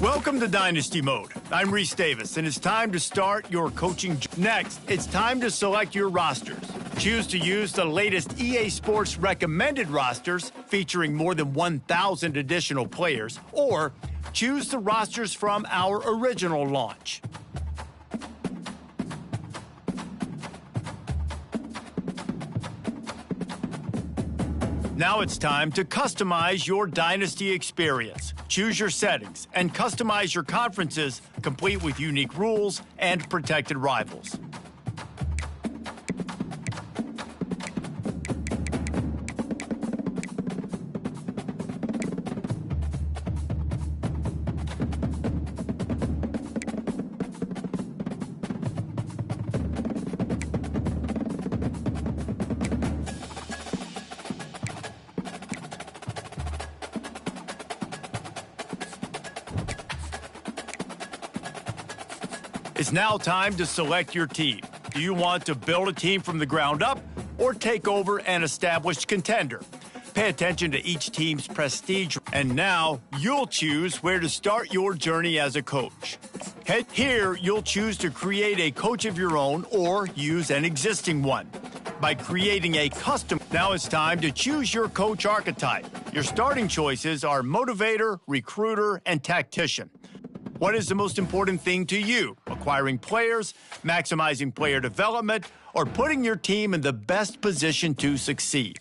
Welcome to Dynasty Mode. I'm Reese Davis, and it's time to start your coaching. Next, it's time to select your rosters. Choose to use the latest EA Sports recommended rosters featuring more than 1,000 additional players, or choose the rosters from our original launch. Now it's time to customize your Dynasty experience. Choose your settings and customize your conferences, complete with unique rules and protected rivals. It's now time to select your team. Do you want to build a team from the ground up or take over an established contender? Pay attention to each team's prestige, and now you'll choose where to start your journey as a coach. Here, you'll choose to create a coach of your own or use an existing one. By creating a custom, now it's time to choose your coach archetype. Your starting choices are motivator, recruiter, and tactician. What is the most important thing to you? Acquiring players, maximizing player development, or putting your team in the best position to succeed?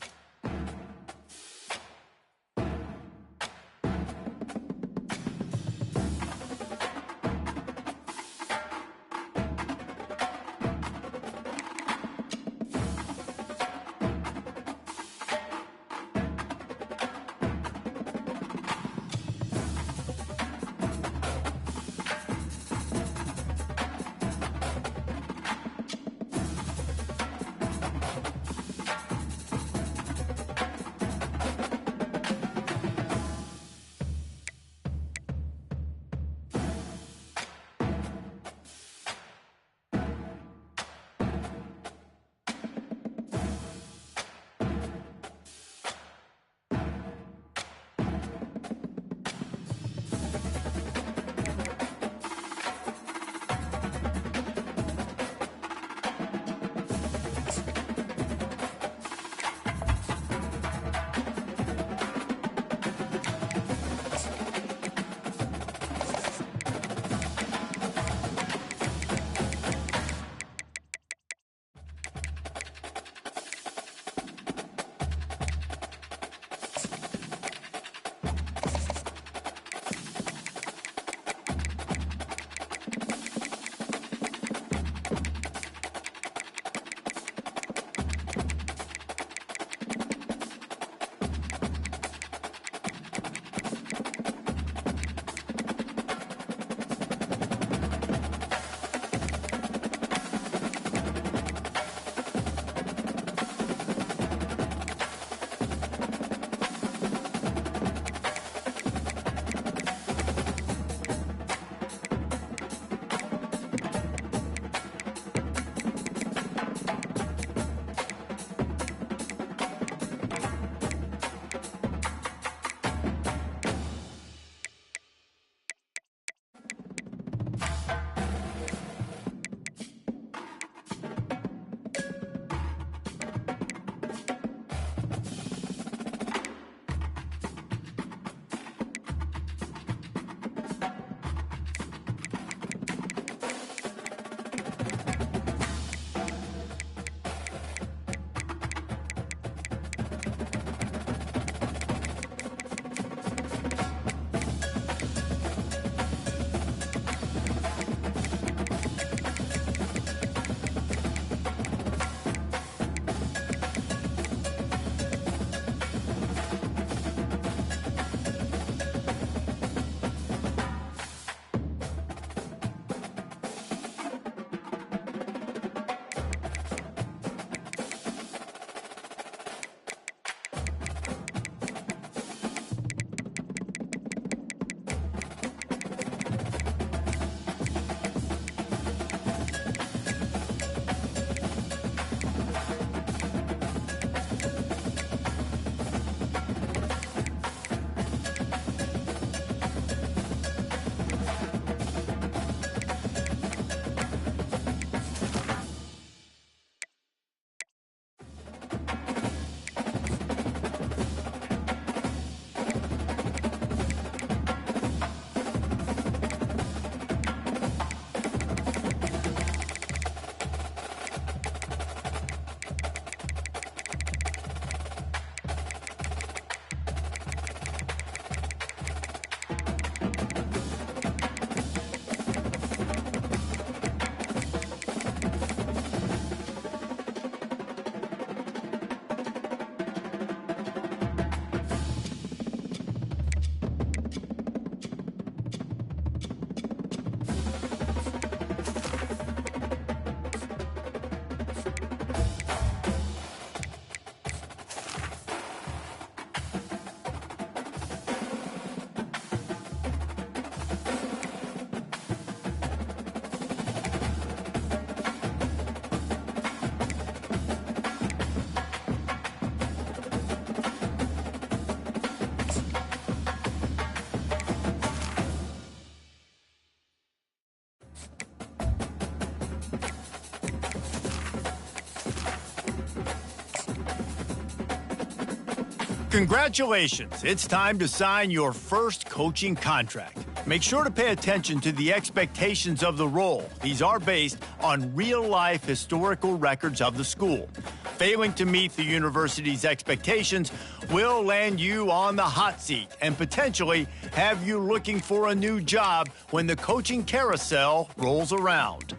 Congratulations, it's time to sign your first coaching contract. Make sure to pay attention to the expectations of the role. These are based on real-life historical records of the school. Failing to meet the university's expectations will land you on the hot seat and potentially have you looking for a new job when the coaching carousel rolls around.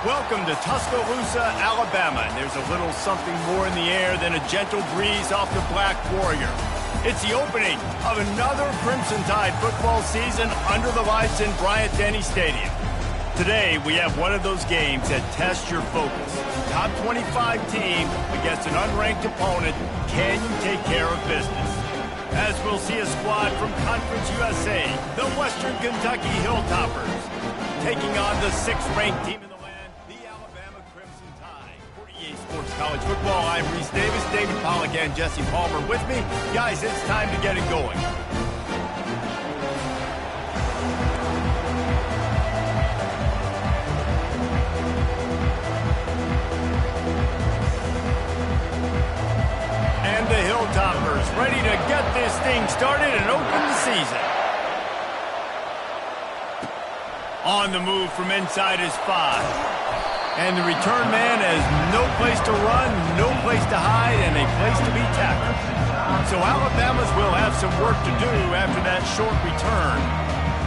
Welcome to Tuscaloosa, Alabama, and there's a little something more in the air than a gentle breeze off the Black Warrior. It's the opening of another Crimson Tide football season under the lights in Bryant-Denny Stadium. Today, we have one of those games that tests your focus. Top 25 team against an unranked opponent. Can you take care of business? As we'll see a squad from Conference USA, the Western Kentucky Hilltoppers, taking on the 6th-ranked team in the land, the Alabama Crimson Tide. For EA Sports College Football, I'm Reese Davis, David Pollack, and Jesse Palmer with me. Guys, it's time to get it going. And the Hilltoppers ready to get this thing started and open the season. On the move from inside his 5. And the return man has no place to run, no place to hide, and a place to be tackled. So Alabama's will have some work to do after that short return.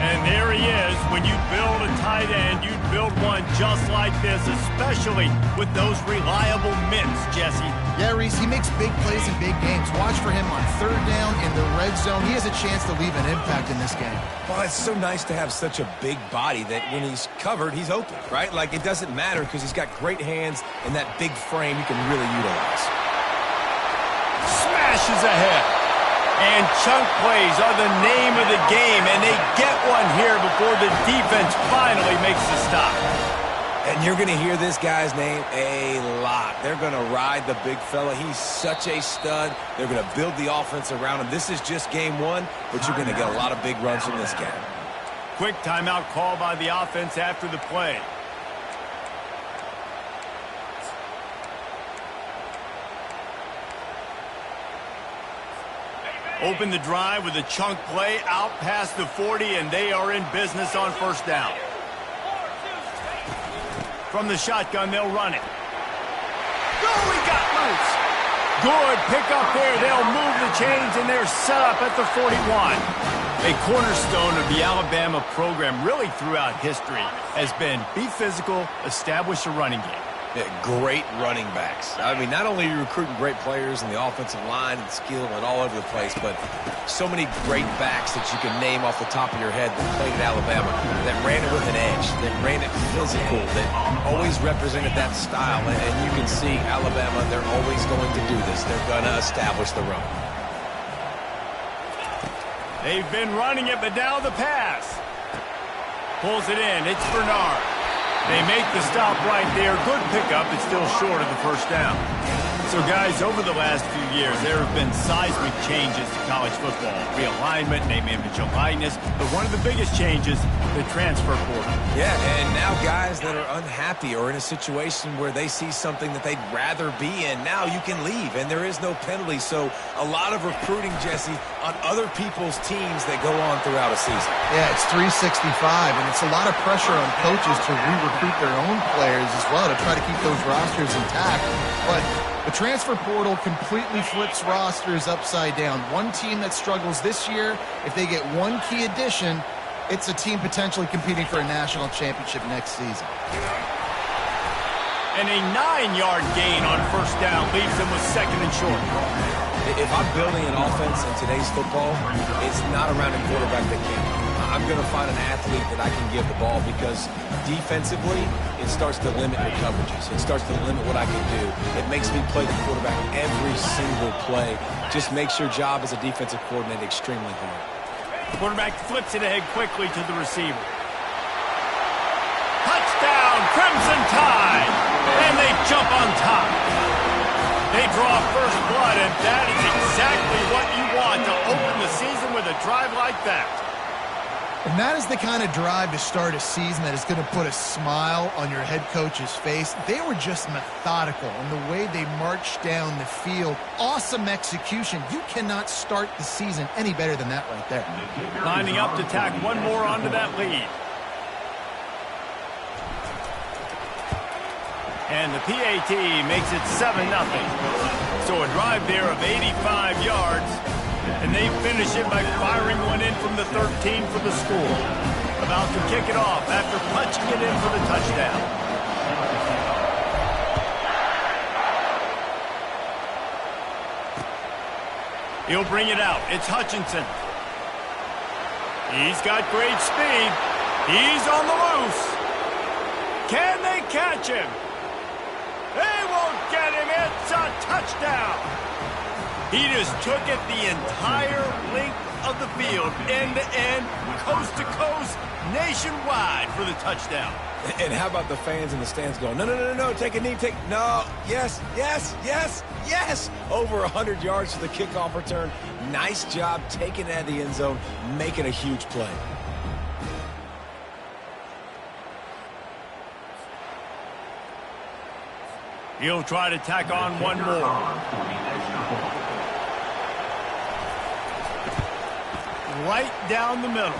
And there he is. When you build a tight end, you build one just like this, especially with those reliable mitts, Jesse. Yeah, Reese, he makes big plays in big games. Watch for him on 3rd down in the red zone. He has a chance to leave an impact in this game. Well, it's so nice to have such a big body that when he's covered, he's open, right? Like, it doesn't matter because he's got great hands and that big frame he can really utilize. Smashes ahead. And chunk plays are the name of the game, and they get one here before the defense finally makes the stop. And you're going to hear this guy's name a lot. They're going to ride the big fella. He's such a stud. They're going to build the offense around him. This is just game 1, but you're going to get a lot of big runs from this guy. Quick timeout call by the offense after the play. Open the drive with a chunk play out past the 40, and they are in business on 1st down. From the shotgun, they'll run it. Oh, he got loose. Good pick up there. They'll move the chains, and they're set up at the 41. A cornerstone of the Alabama program really throughout history has been be physical, establish a running game. Yeah, great running backs. I mean, not only are you recruiting great players in the offensive line and skill and all over the place, but so many great backs that you can name off the top of your head that played at Alabama, that ran it with an edge, that ran it physical, that always represented that style. And you can see Alabama, they're always going to do this. They're going to establish the run. They've been running it, but now the pass. Pulls it in. It's Bernard. They make the stop right there. Good pickup. It's still short of the 1st down. So, guys, over the last few years, there have been seismic changes to college football. Realignment, name, image, and likeness. But one of the biggest changes, the transfer portal. Yeah, and now guys that are unhappy or in a situation where they see something that they'd rather be in, now you can leave, and there is no penalty. So a lot of recruiting, Jesse, on other people's teams that go on throughout a season. Yeah, it's 365, and it's a lot of pressure on coaches to re-recruit their own players as well to try to keep those rosters intact. But the transfer portal completely flips rosters upside down. One team that struggles this year, if they get one key addition, it's a team potentially competing for a national championship next season. And a 9-yard gain on 1st down leaves them with 2nd and short. If I'm building an offense in today's football, it's not around a quarterback that can. I'm going to find an athlete that I can give the ball because defensively, it starts to limit your coverages. It starts to limit what I can do. It makes me play the quarterback every single play. Just makes your job as a defensive coordinator extremely hard. Quarterback flips it ahead quickly to the receiver. Touchdown, Crimson Tide! And they jump on top. They draw first blood, and that is exactly what you want to open the season with a drive like that. And that is the kind of drive to start a season that is going to put a smile on your head coach's face. They were just methodical in the way they marched down the field. Awesome execution. You cannot start the season any better than that right there. Lining up to tack one more onto that lead. And the PAT makes it 7-0. So a drive there of 85 yards. And they finish it by firing one in from the 13 for the score. About to kick it off after punching it in for the touchdown. He'll bring it out. It's Hutchinson. He's got great speed. He's on the loose. Can they catch him? They won't get him. It's a touchdown. He just took it the entire length of the field, end to end, coast to coast, nationwide for the touchdown. And how about the fans in the stands going, no, no, no, no, no, take a knee, no, yes, yes, yes, yes. Over 100 yards to the kickoff return. Nice job taking it out of the end zone, making a huge play. He'll try to tack on one more. Right down the middle.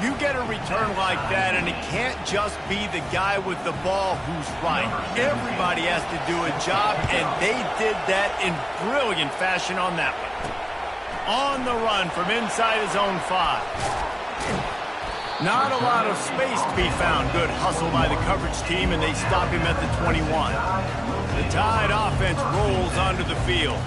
You get a return like that, and it can't just be the guy with the ball who's right. Everybody has to do a job, and they did that in brilliant fashion on that one. On the run from inside his own 5. Not a lot of space to be found. Good hustle by the coverage team, and they stop him at the 21. The Tide offense rolls onto the field.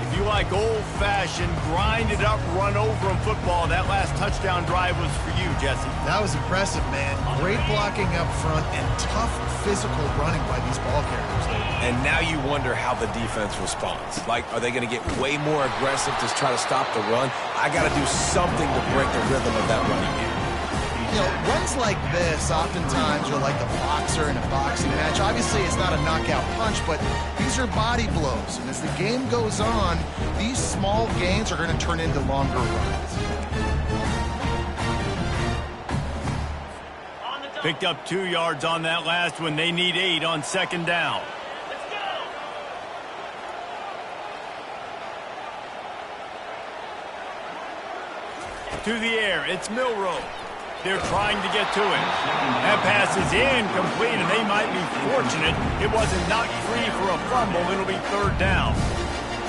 If you like old-fashioned, grind-it-up, run-over-'em football, that last touchdown drive was for you, Jesse. That was impressive, man. Great blocking up front and tough physical running by these ball carriers. And now you wonder how the defense responds. Like, are they going to get way more aggressive to try to stop the run? I got to do something to break the rhythm of that running game. You know, runs like this oftentimes are like the boxer in a boxing match. Obviously, it's not a knockout punch, but these are body blows. And as the game goes on, these small gains are going to turn into longer runs. Picked up 2 yards on that last one. They need 8 on second down. To the air, it's Milroe. They're trying to get to him. That pass is incomplete, and they might be fortunate it wasn't knocked free for a fumble. It'll be third down.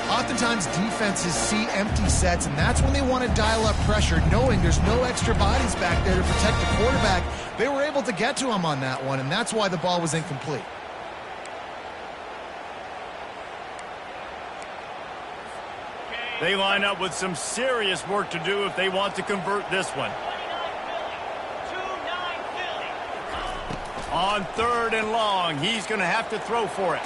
Oftentimes, defenses see empty sets, and that's when they want to dial up pressure, knowing there's no extra bodies back there to protect the quarterback. They were able to get to him on that one, and that's why the ball was incomplete. They line up with some serious work to do if they want to convert this one. On third and long, he's going to have to throw for it.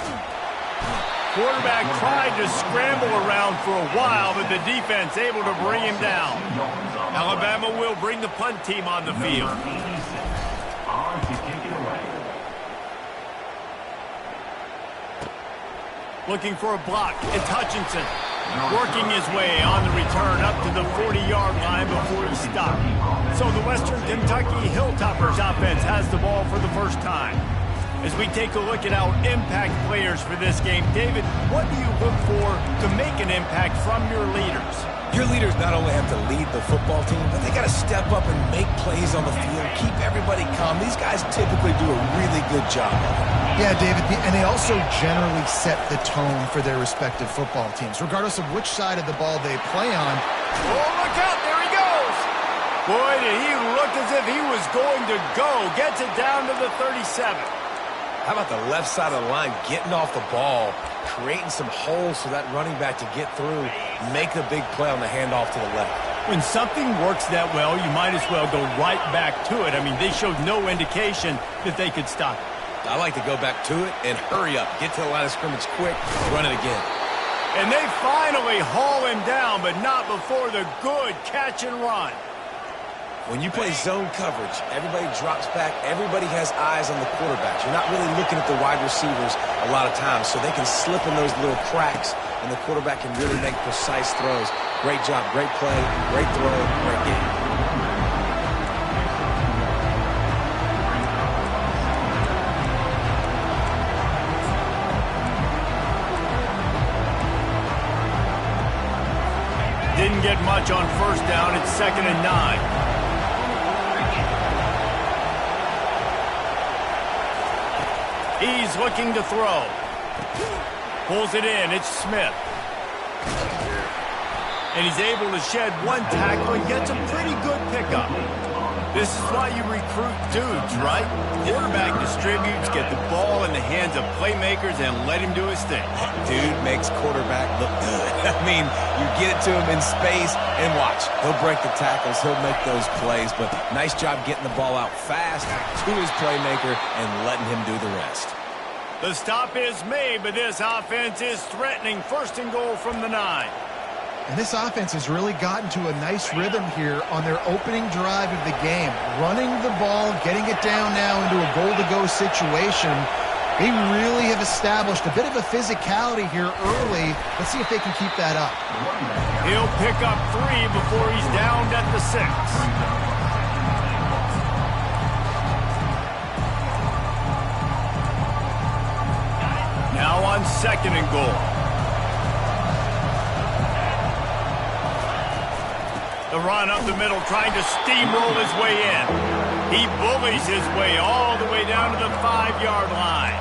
Quarterback tried to scramble around for a while, but the defense able to bring him down. Alabama will bring the punt team on the field. Looking for a block. It's Hutchinson. Working his way on the return up to the 40-yard line before he stopped. So the Western Kentucky Hilltoppers offense has the ball for the first time. As we take a look at our impact players for this game, David, what do you look for to make an impact from your leaders? Your leaders not only have to lead the football team, but they got to step up and make plays on the field, keep everybody calm. These guys typically do a really good job of it. Yeah, David, and they also generally set the tone for their respective football teams, regardless of which side of the ball they play on. Oh, look out, there he goes! Boy, did he look as if he was going to go. Gets it down to the 37. How about the left side of the line getting off the ball, creating some holes for that running back to get through, make the big play on the handoff to the left. When something works that well, you might as well go right back to it. I mean, they showed no indication that they could stop it. I like to go back to it and hurry up. Get to the line of scrimmage quick, run it again. And they finally haul him down, but not before the good catch and run. When you play zone coverage, everybody drops back. Everybody has eyes on the quarterbacks. You're not really looking at the wide receivers a lot of times, so they can slip in those little cracks, and the quarterback can really make precise throws. Great job, great play, great throw, great game. Didn't get much on first down. It's 2nd and 9. He's looking to throw. Pulls it in. It's Smith. And he's able to shed one tackle and gets a pretty good pickup. This is why you recruit dudes, right? Quarterback distributes, get the ball in the hands of playmakers, and let him do his thing. Dude makes quarterback look good. I mean, you get it to him in space, and watch. He'll break the tackles. He'll make those plays, but nice job getting the ball out fast to his playmaker and letting him do the rest. The stop is made, but this offense is threatening. First and goal from the 9. And this offense has really gotten to a nice rhythm here on their opening drive of the game. Running the ball, getting it down now into a goal-to-go situation. They really have established a bit of a physicality here early. Let's see if they can keep that up. He'll pick up 3 before he's downed at the 6. Now on second and goal. The run up the middle, trying to steamroll his way in. He bullies his way all the way down to the 5-yard line.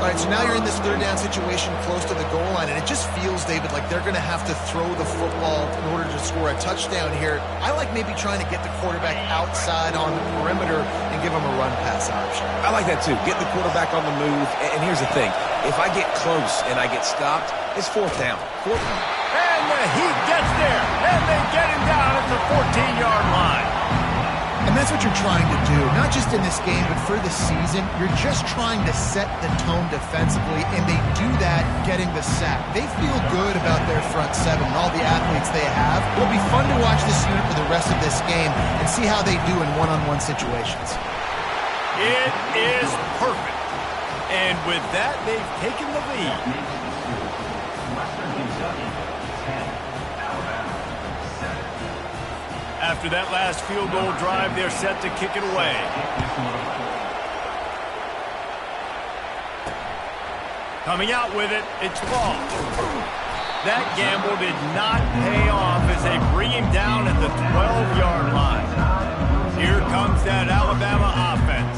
All right, so now you're in this third down situation close to the goal line, and it just feels, David, like they're going to have to throw the football in order to score a touchdown here. I like maybe trying to get the quarterback outside on the perimeter and give him a run-pass option. I like that, too. Get the quarterback on the move. And here's the thing. If I get close and I get stopped, it's fourth down. And the heat gets there, and they get him down at the 14-yard line. And that's what you're trying to do, not just in this game, but for the season. You're just trying to set the tone defensively, and they do that getting the sack. They feel good about their front seven and all the athletes they have. It'll be fun to watch this unit for the rest of this game and see how they do in one-on-one situations. It is perfect. And with that, they've taken the lead. After that last field goal drive, they're set to kick it away. Coming out with it, it's ball. That gamble did not pay off as they bring him down at the 12-yard line. Here comes that Alabama offense.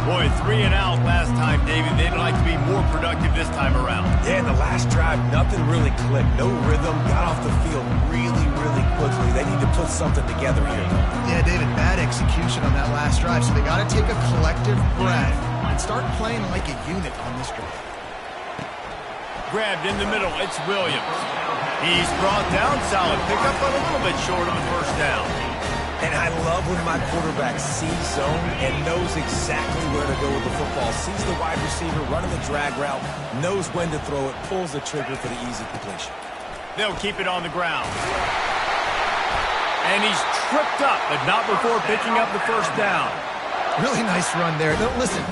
Boy, 3 and out last time, David. They'd like to be more productive this time around. Yeah, in the last drive, nothing really clicked. No rhythm. Got off the field really quickly. They need to put something together here. Yeah, David, bad execution on that last drive, so they got to take a collective breath and start playing like a unit on this drive. Grabbed in the middle, it's Williams. He's brought down, solid pickup, but a little bit short on the first down. And I love when my quarterback sees zone and knows exactly where to go with the football. Sees the wide receiver running the drag route, knows when to throw it, pulls the trigger for the easy completion. They'll keep it on the ground. And he's tripped up, but not before picking up the first down. Really nice run there. Now, listen,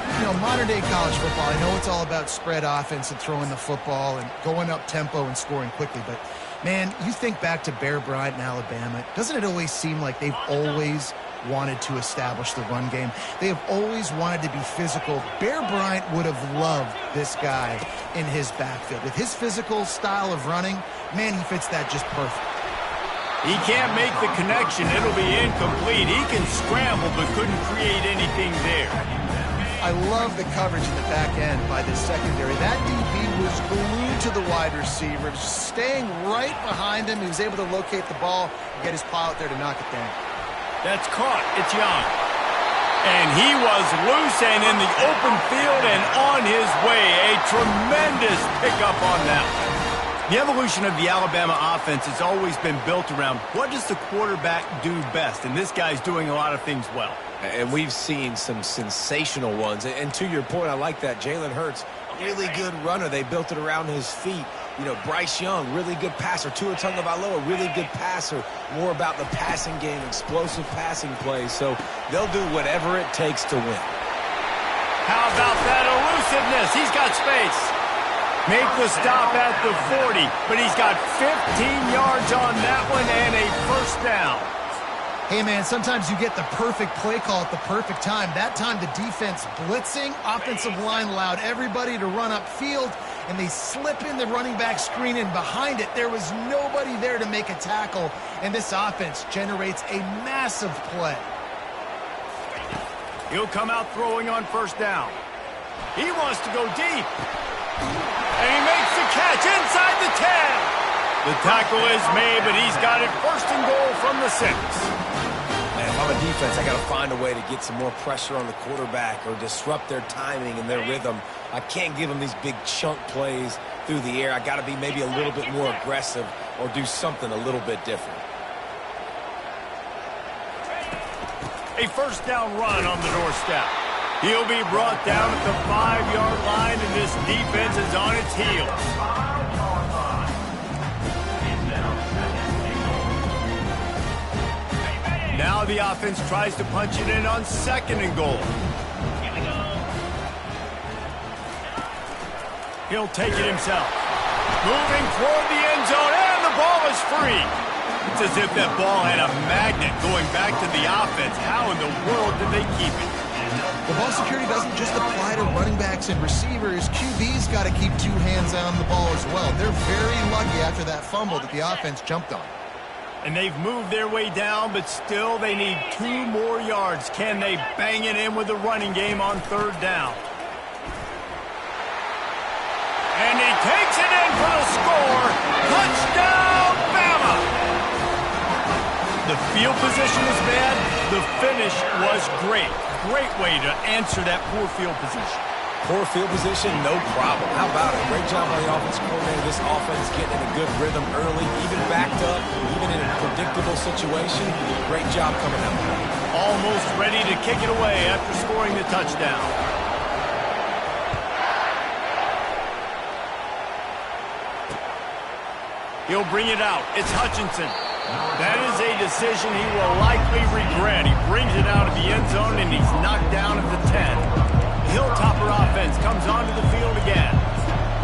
modern-day college football, I know it's all about spread offense and throwing the football and going up tempo and scoring quickly, but, man, you think back to Bear Bryant in Alabama, doesn't it always seem like they've always wanted to establish the run game? They have always wanted to be physical. Bear Bryant would have loved this guy in his backfield. With his physical style of running, man, he fits that just perfect. He can't make the connection. It'll be incomplete. He can scramble, but couldn't create anything there. I love the coverage in the back end by the secondary. That DB was glued to the wide receiver, just staying right behind him. He was able to locate the ball and get his paw out there to knock it down. That's caught. It's Young. And he was loose and in the open field and on his way. A tremendous pickup on that one. The evolution of the Alabama offense has always been built around what does the quarterback do best, and this guy's doing a lot of things well. And we've seen some sensational ones. And to your point, I like that. Jalen Hurts, really good runner. They built it around his feet. Bryce Young, really good passer. Tua Tagovailoa, really good passer. More about the passing game, explosive passing plays. So they'll do whatever it takes to win. How about that elusiveness? He's got space. Make the stop at the 40, but he's got 15 yards on that one and a first down. Hey, man, sometimes you get the perfect play call at the perfect time. That time the defense blitzing, offensive line allowed everybody to run upfield, and they slip in the running back screen, and behind it there was nobody there to make a tackle, and this offense generates a massive play. He'll come out throwing on first down. He wants to go deep. And he makes the catch inside the 10. The tackle is made, but he's got it first and goal from the 6. Man, if I'm a defense, I got to find a way to get some more pressure on the quarterback or disrupt their timing and their rhythm. I can't give them these big chunk plays through the air. I got to be maybe a little bit more aggressive or do something a little bit different. A first down run on the doorstep. He'll be brought down at the 5-yard line, and this defense is on its heels. Now the offense tries to punch it in on 2nd and goal. He'll take it himself. Moving toward the end zone, and the ball is free. It's as if that ball had a magnet going back to the offense. How in the world did they keep it? The ball security doesn't just apply to running backs and receivers. QB's got to keep 2 hands on the ball as well. They're very lucky after that fumble that the offense jumped on. And they've moved their way down, but still they need 2 more yards. Can they bang it in with the running game on 3rd down? And he takes it in for the score. Touchdown, Bama! The field position was bad. The finish was great. Great way to answer that poor field position. Poor field position, no problem. How about it? Great job by the offensive coordinator. This offense getting in a good rhythm early, even backed up, even in a predictable situation. Great job coming out. Almost ready to kick it away after scoring the touchdown. He'll bring it out. It's Hutchinson. That is a decision he will likely regret. He brings it out of the end zone, and he's knocked down at the 10. Hilltopper offense comes onto the field again.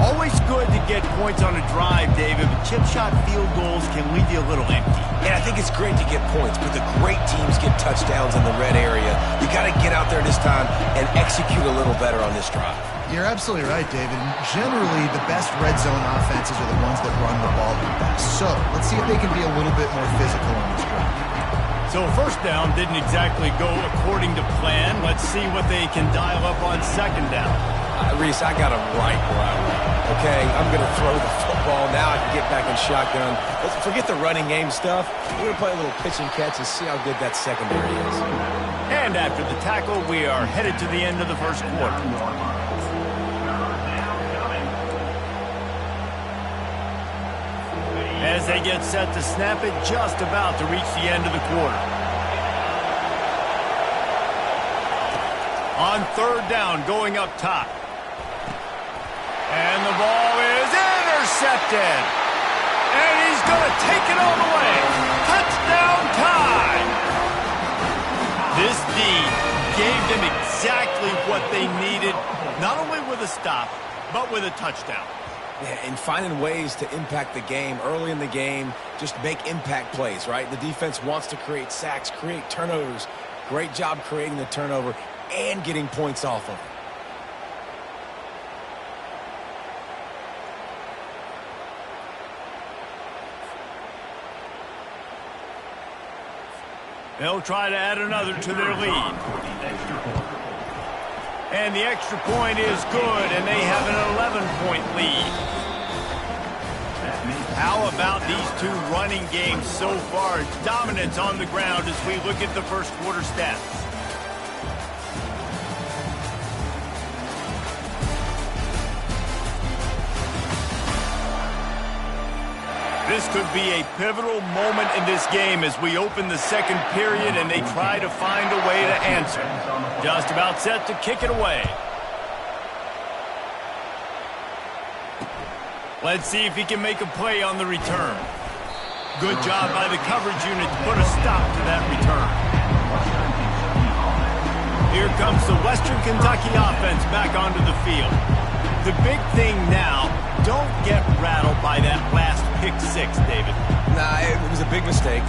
Always good to get points on a drive, David, but chip shot field goals can leave you a little empty. Yeah, I think it's great to get points, but the great teams get touchdowns in the red area. You got to get out there this time and execute a little better on this drive. You're absolutely right, David. Generally, the best red zone offenses are the ones that run the ball the best. So let's see if they can be a little bit more physical on this drive. So 1st down didn't exactly go according to plan. Let's see what they can dial up on 2nd down. Reese, I got him right where I want. Okay, I'm going to throw the football. Now I can get back in shotgun. Let's forget the running game stuff. We're going to play a little pitch and catch and see how good that secondary is. And after the tackle, we are headed to the end of the 1st quarter. As they get set to snap it, just about to reach the end of the quarter. On 3rd down, going up top. And the ball is intercepted. And he's going to take it all the way. Touchdown time. This D gave them exactly what they needed, not only with a stop, but with a touchdown. Yeah, and finding ways to impact the game early in the game, just make impact plays, right? The defense wants to create sacks, create turnovers. Great job creating the turnover and getting points off of it. They'll try to add another to their lead. And the extra point is good, and they have an 11-point lead. How about these 2 running games so far? Dominance on the ground as we look at the 1st quarter stats. This could be a pivotal moment in this game as we open the 2nd period and they try to find a way to answer. Just about set to kick it away. Let's see if he can make a play on the return. Good job by the coverage unit to put a stop to that return. Here comes the Western Kentucky offense back onto the field. The big thing now, don't get rattled by that last pick 6, David. Nah, it was a big mistake.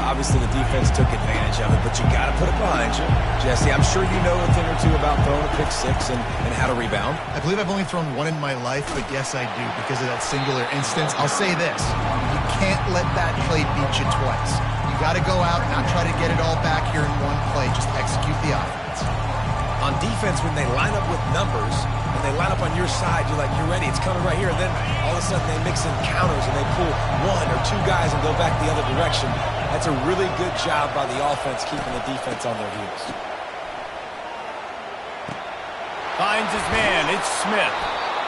Obviously, the defense took advantage of it, but you got to put it behind you. Jesse, I'm sure you know a thing or two about throwing a pick 6 and how to rebound. I believe I've only thrown 1 in my life, but yes, I do because of that singular instance. I'll say this. You can't let that play beat you twice. You got to go out and not try to get it all back here in one play. Just execute the offense. On defense, when they line up with numbers, and they line up on your side, you're like, you're ready, it's coming right here. And then all of a sudden they mix in counters and they pull one or two guys and go back the other direction. That's a really good job by the offense keeping the defense on their heels. Finds his man. It's Smith.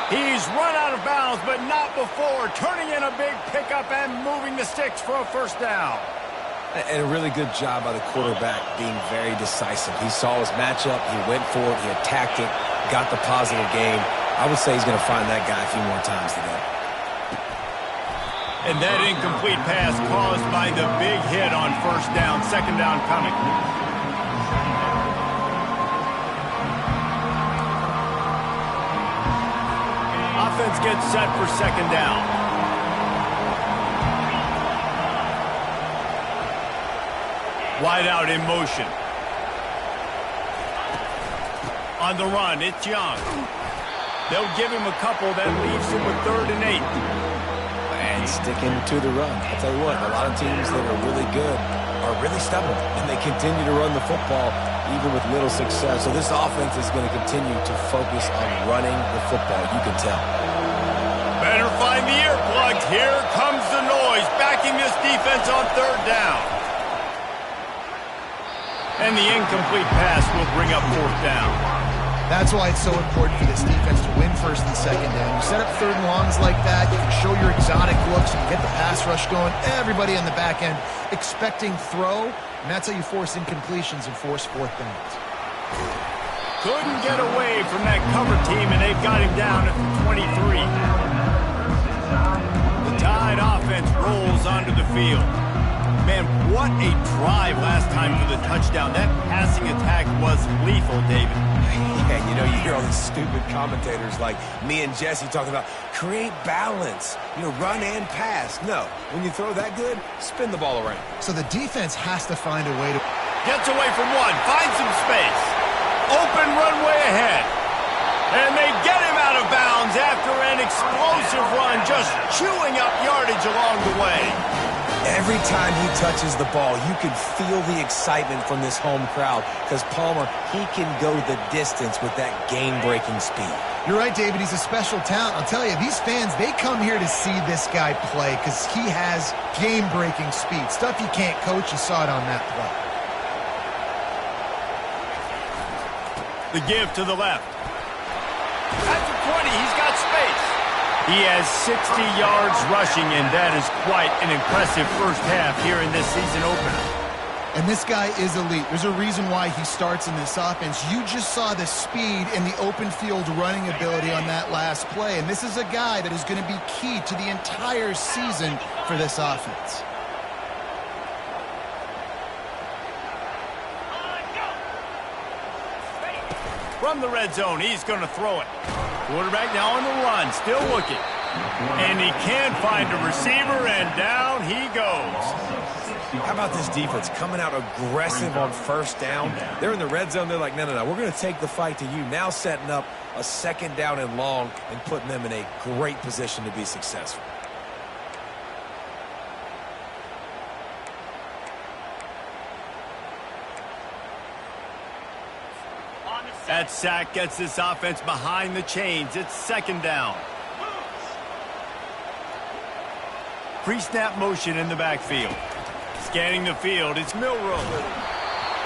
He's run out of bounds, but not before turning in a big pickup and moving the sticks for a first down. And a really good job by the quarterback being very decisive. He saw his matchup, he went for it, he attacked it, got the positive gain. I would say he's going to find that guy a few more times today. And that incomplete pass caused by the big hit on first down, second down coming. Offense gets set for second down. Wide out in motion. On the run, it's Young. They'll give him a couple, that leaves him with 3rd and 8. And sticking to the run. I'll tell you what, a lot of teams that are really good are really stubborn, and they continue to run the football even with little success. So this offense is going to continue to focus on running the football, you can tell. Better find the earplugs. Here comes the noise, backing this defense on 3rd down. And the incomplete pass will bring up 4th down. That's why it's so important for this defense to win first and second down. You set up 3rd and longs like that, you can show your exotic looks, you can get the pass rush going, everybody on the back end expecting throw, and that's how you force incompletions and force 4th downs. Couldn't get away from that cover team, and they've got him down at the 23. The Tide offense rolls onto the field. Man, what a drive last time for the touchdown. That passing attack was lethal, David. Yeah, you know, you hear all these stupid commentators like me and Jesse talking about create balance, you know, run and pass. No, when you throw that good, spin the ball around. So the defense has to find a way to... Gets away from one, finds some space. Open runway ahead. And they get him out of bounds after an explosive run, just chewing up yardage along the way. Every time he touches the ball, you can feel the excitement from this home crowd because Palmer, he can go the distance with that game-breaking speed. You're right, David. He's a special talent. I'll tell you, these fans, they come here to see this guy play because he has game-breaking speed. Stuff you can't coach. You saw it on that play. The give to the left. At the 20, he's got space. He has 60 yards rushing, and that is quite an impressive first half here in this season opener. And this guy is elite. There's a reason why he starts in this offense. You just saw the speed and the open field running ability on that last play, and this is a guy that is going to be key to the entire season for this offense. From the red zone, he's going to throw it. Quarterback now on the run, still looking. And he can't find a receiver, and down he goes. How about this defense coming out aggressive on first down? They're in the red zone. They're like, no, we're going to take the fight to you. Now setting up a second down and long and putting them in a great position to be successful. That sack gets this offense behind the chains. It's second down. Pre-snap motion in the backfield. Scanning the field, it's Milroe.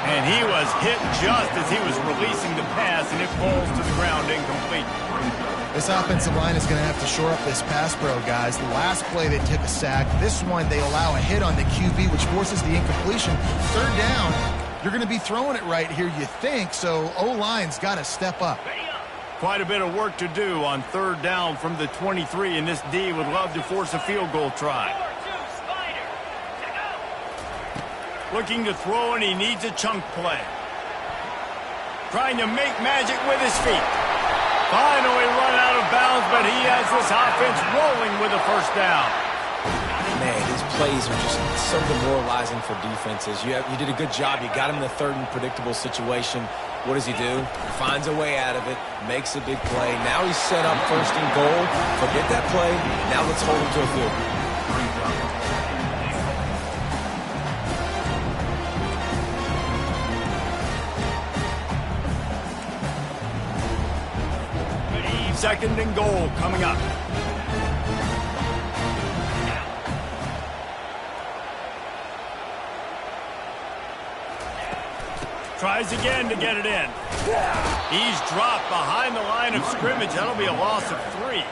And he was hit just as he was releasing the pass, and it falls to the ground incomplete. This offensive line is going to have to shore up this pass pro, guys. The last play they took a sack. This one they allow a hit on the QB, which forces the incompletion. Third down. You're going to be throwing it right here, you think, so O-line's got to step up. Quite a bit of work to do on third down from the 23, and this D would love to force a field goal try. Looking to throw, and he needs a chunk play. Trying to make magic with his feet. Finally run out of bounds, but he has this offense rolling with a first down. Man, these plays are just so demoralizing for defenses. You did a good job. You got him in the third and predictable situation. What does he do? Finds a way out of it, makes a big play. Now he's set up first and goal. Forget that play. Now let's hold him to a field goal. Second and goal coming up. Tries again to get it in. He's dropped behind the line of scrimmage. That'll be a loss of 3.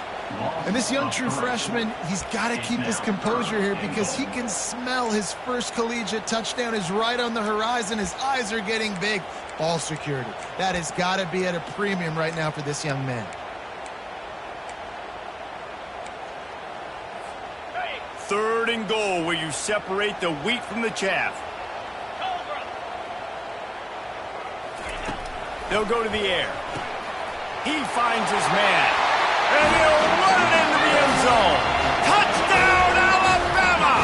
And this young true freshman, he's got to keep his composure here because he can smell his first collegiate touchdown is right on the horizon. His eyes are getting big. Ball security. That has got to be at a premium right now for this young man. Third and goal where you separate the wheat from the chaff. They'll go to the air. He finds his man. And he'll run it into the end zone. Touchdown, Alabama!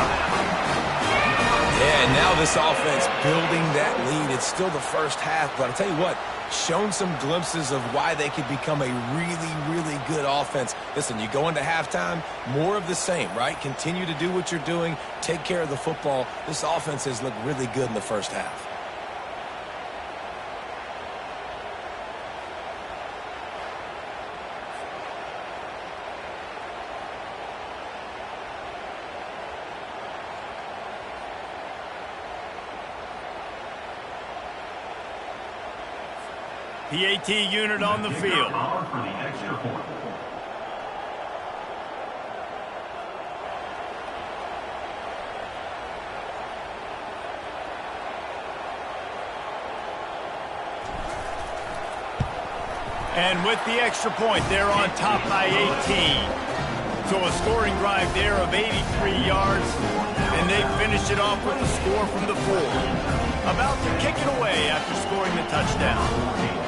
Yeah, and now this offense building that lead. It's still the first half, but I'll tell you what, shown some glimpses of why they could become a really, really good offense. Listen, you go into halftime, more of the same, right? Continue to do what you're doing. Take care of the football. This offense has looked really good in the first half. PAT unit on the field. And with the extra point, they're on top by 18. So a scoring drive there of 83 yards, and they finish it off with a score from the 4. About to kick it away after scoring the touchdown.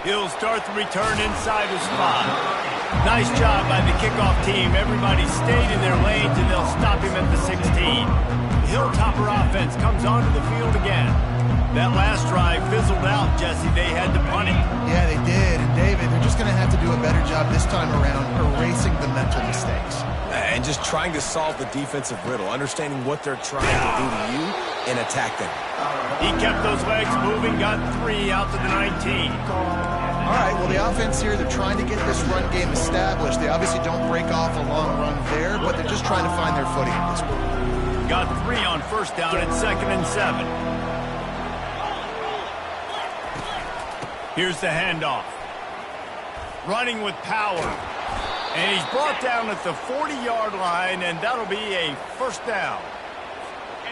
He'll start the return inside his spot. Nice job by the kickoff team. Everybody stayed in their lanes, and they'll stop him at the 16. The Hilltopper offense comes onto the field again. That last drive fizzled out, Jesse. They had to punt it. Yeah, they did. And, David, they're just going to have to do a better job this time around erasing the mental mistakes. And just trying to solve the defensive riddle, understanding what they're trying to do to you and attack them. He kept those legs moving, got 3 out to the 19. All right, well, the offense here, they're trying to get this run game established. They obviously don't break off a long run there, but they're just trying to find their footing at this point. Got 3 on first down and 2nd and 7. Here's the handoff. Running with power. And he's brought down at the 40-yard line, and that'll be a first down.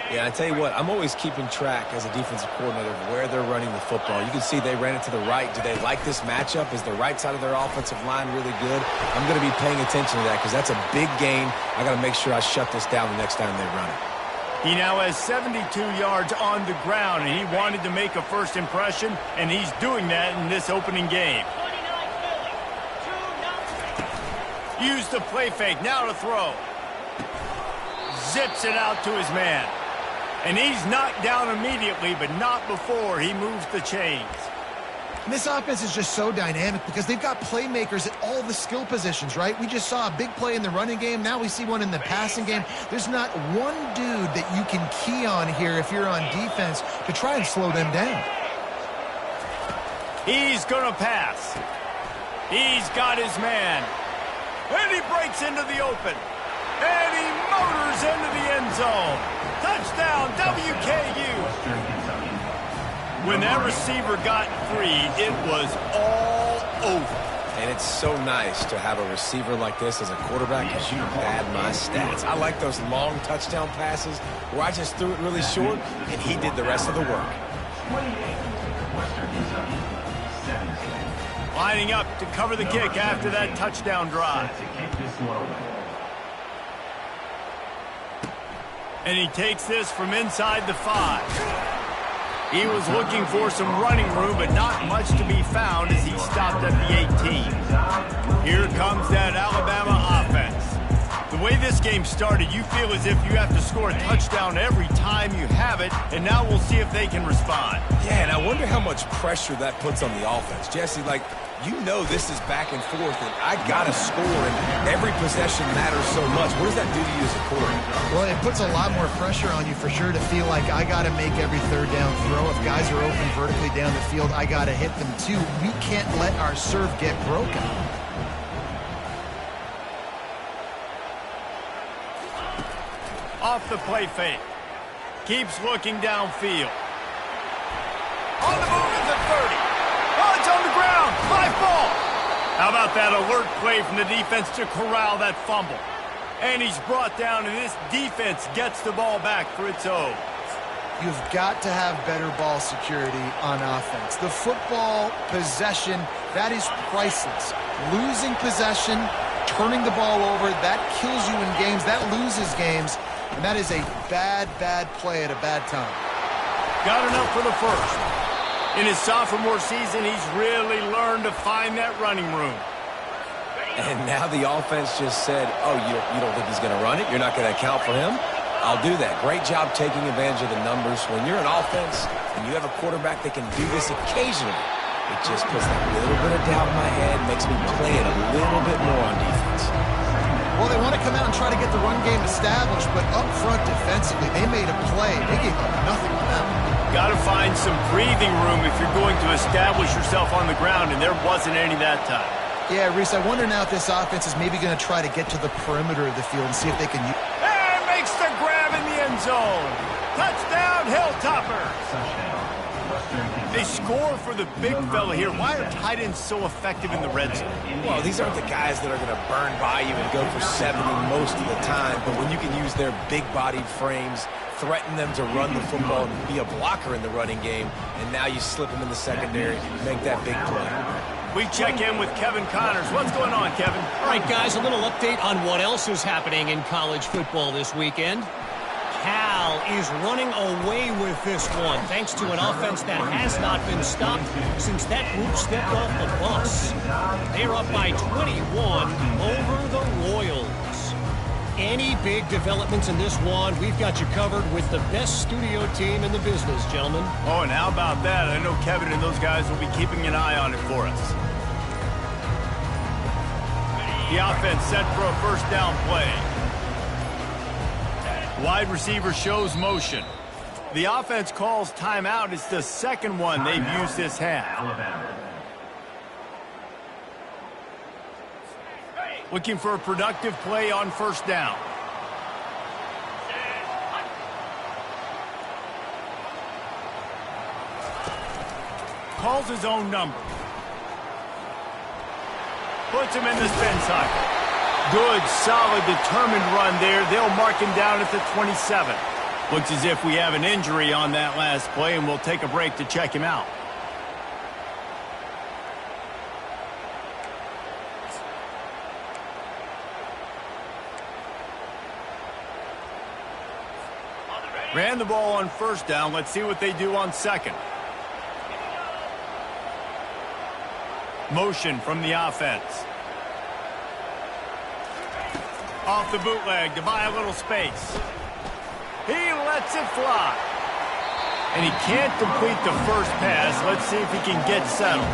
Yeah, I tell you what, I'm always keeping track as a defensive coordinator of where they're running the football. You can see they ran it to the right. Do they like this matchup? Is the right side of their offensive line really good? I'm going to be paying attention to that because that's a big gain. I got to make sure I shut this down the next time they run it. He now has 72 yards on the ground, and he wanted to make a first impression, and he's doing that in this opening game. Use the play fake, now to throw. Zips it out to his man. And he's knocked down immediately, but not before he moves the chains. And this offense is just so dynamic because they've got playmakers at all the skill positions, right? We just saw a big play in the running game. Now we see one in the passing game. There's not one dude that you can key on here if you're on defense to try and slow them down. He's going to pass. He's got his man. And he breaks into the open. And he motors into the end zone. Touchdown, WKU. When that receiver got free, it was all over. And it's so nice to have a receiver like this as a quarterback because you pad my stats. I like those long touchdown passes where I just threw it really short and he did the rest of the work. Lining up to cover the kick after that touchdown drive. And he takes this from inside the 5. He was looking for some running room, but not much to be found as he stopped at the 18. Here comes that Alabama offense. The way this game started, you feel as if you have to score a touchdown every time you have it, and now we'll see if they can respond. Yeah, and I wonder how much pressure that puts on the offense. Jesse, like, you know this is back and forth, and I got to score, and every possession matters so much. What does that do to you as a quarterback? Well, it puts a lot more pressure on you for sure to feel like I got to make every third down throw. If guys are open vertically down the field, I got to hit them too. We can't let our serve get broken. Off the play fake. Keeps looking downfield. On the move is the 30. Oh, it's on the ground. High ball. How about that alert play from the defense to corral that fumble? And he's brought down, and this defense gets the ball back for its own. You've got to have better ball security on offense. The football possession, that is priceless. Losing possession, turning the ball over, that kills you in games. That loses games. And that is a bad, bad play at a bad time. Got enough for the first. In his sophomore season, he's really learned to find that running room. And now the offense just said, oh, you don't think he's going to run it? You're not going to account for him? I'll do that. Great job taking advantage of the numbers. When you're an offense and you have a quarterback that can do this occasionally, it just puts that little bit of doubt in my head, makes me play it a little bit more on defense. Well, they want to come out and try to get the run game established, but up front defensively, they made a play. They gave up nothing on that one. Got to find some breathing room if you're going to establish yourself on the ground, and there wasn't any that time. Yeah, Reese, I wonder now if this offense is maybe going to try to get to the perimeter of the field and see if they can use... And makes the grab in the end zone. Touchdown, Hilltoppers. They score for the big fella here. Why are tight ends so effective in the red zone? Well, these aren't the guys that are going to burn by you and go for 70 most of the time, but when you can use their big-bodied frames, threaten them to run the football and be a blocker in the running game, and now you slip them in the secondary, make that big play. We check in with Kevin Connors. What's going on, Kevin? All right, guys, a little update on what else is happening in college football this weekend. Cal is running away with this one, thanks to an offense that has not been stopped since that group stepped off the bus. They're up by 21 over the Royals. Any big developments in this one, we've got you covered with the best studio team in the business, gentlemen. Oh, and how about that? I know Kevin and those guys will be keeping an eye on it for us. The offense set for a first down play. Wide receiver shows motion. The offense calls timeout. It's the second one they've used this half. Looking for a productive play on first down. Calls his own number. Puts him in the spin cycle. Good, solid, determined run there. They'll mark him down at the 27. Looks as if we have an injury on that last play, and we'll take a break to check him out. Ran the ball on first down. Let's see what they do on second. Motion from the offense. Off the bootleg to buy a little space. He lets it fly. And he can't complete the first pass. Let's see if he can get settled.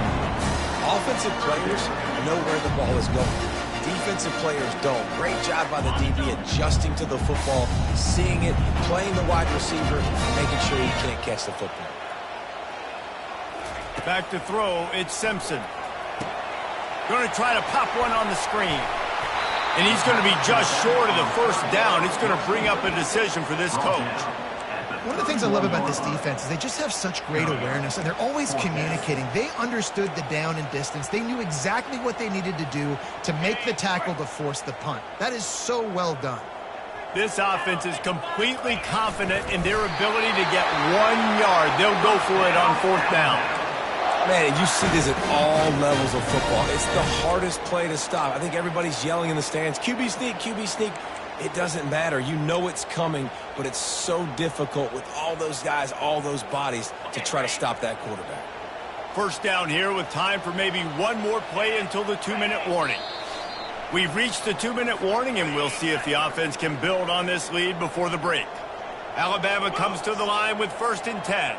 Offensive players know where the ball is going. Defensive players don't. Great job by the DB adjusting to the football, seeing it, playing the wide receiver, making sure he can't catch the football. Back to throw, it's Simpson. Going to try to pop one on the screen. And he's going to be just short of the first down. It's going to bring up a decision for this coach. One of the things I love about this defense is they just have such great awareness, and they're always communicating. They understood the down and distance. They knew exactly what they needed to do to make the tackle to force the punt. That is so well done. This offense is completely confident in their ability to get 1 yard. They'll go for it on fourth down. Man, you see this at all levels of football. It's the hardest play to stop. I think everybody's yelling in the stands, QB sneak, QB sneak. It doesn't matter. You know it's coming, but it's so difficult with all those guys, all those bodies to try to stop that quarterback. First down here with time for maybe one more play until the 2-minute warning. We've reached the 2-minute warning, and we'll see if the offense can build on this lead before the break. Alabama comes to the line with 1st and 10.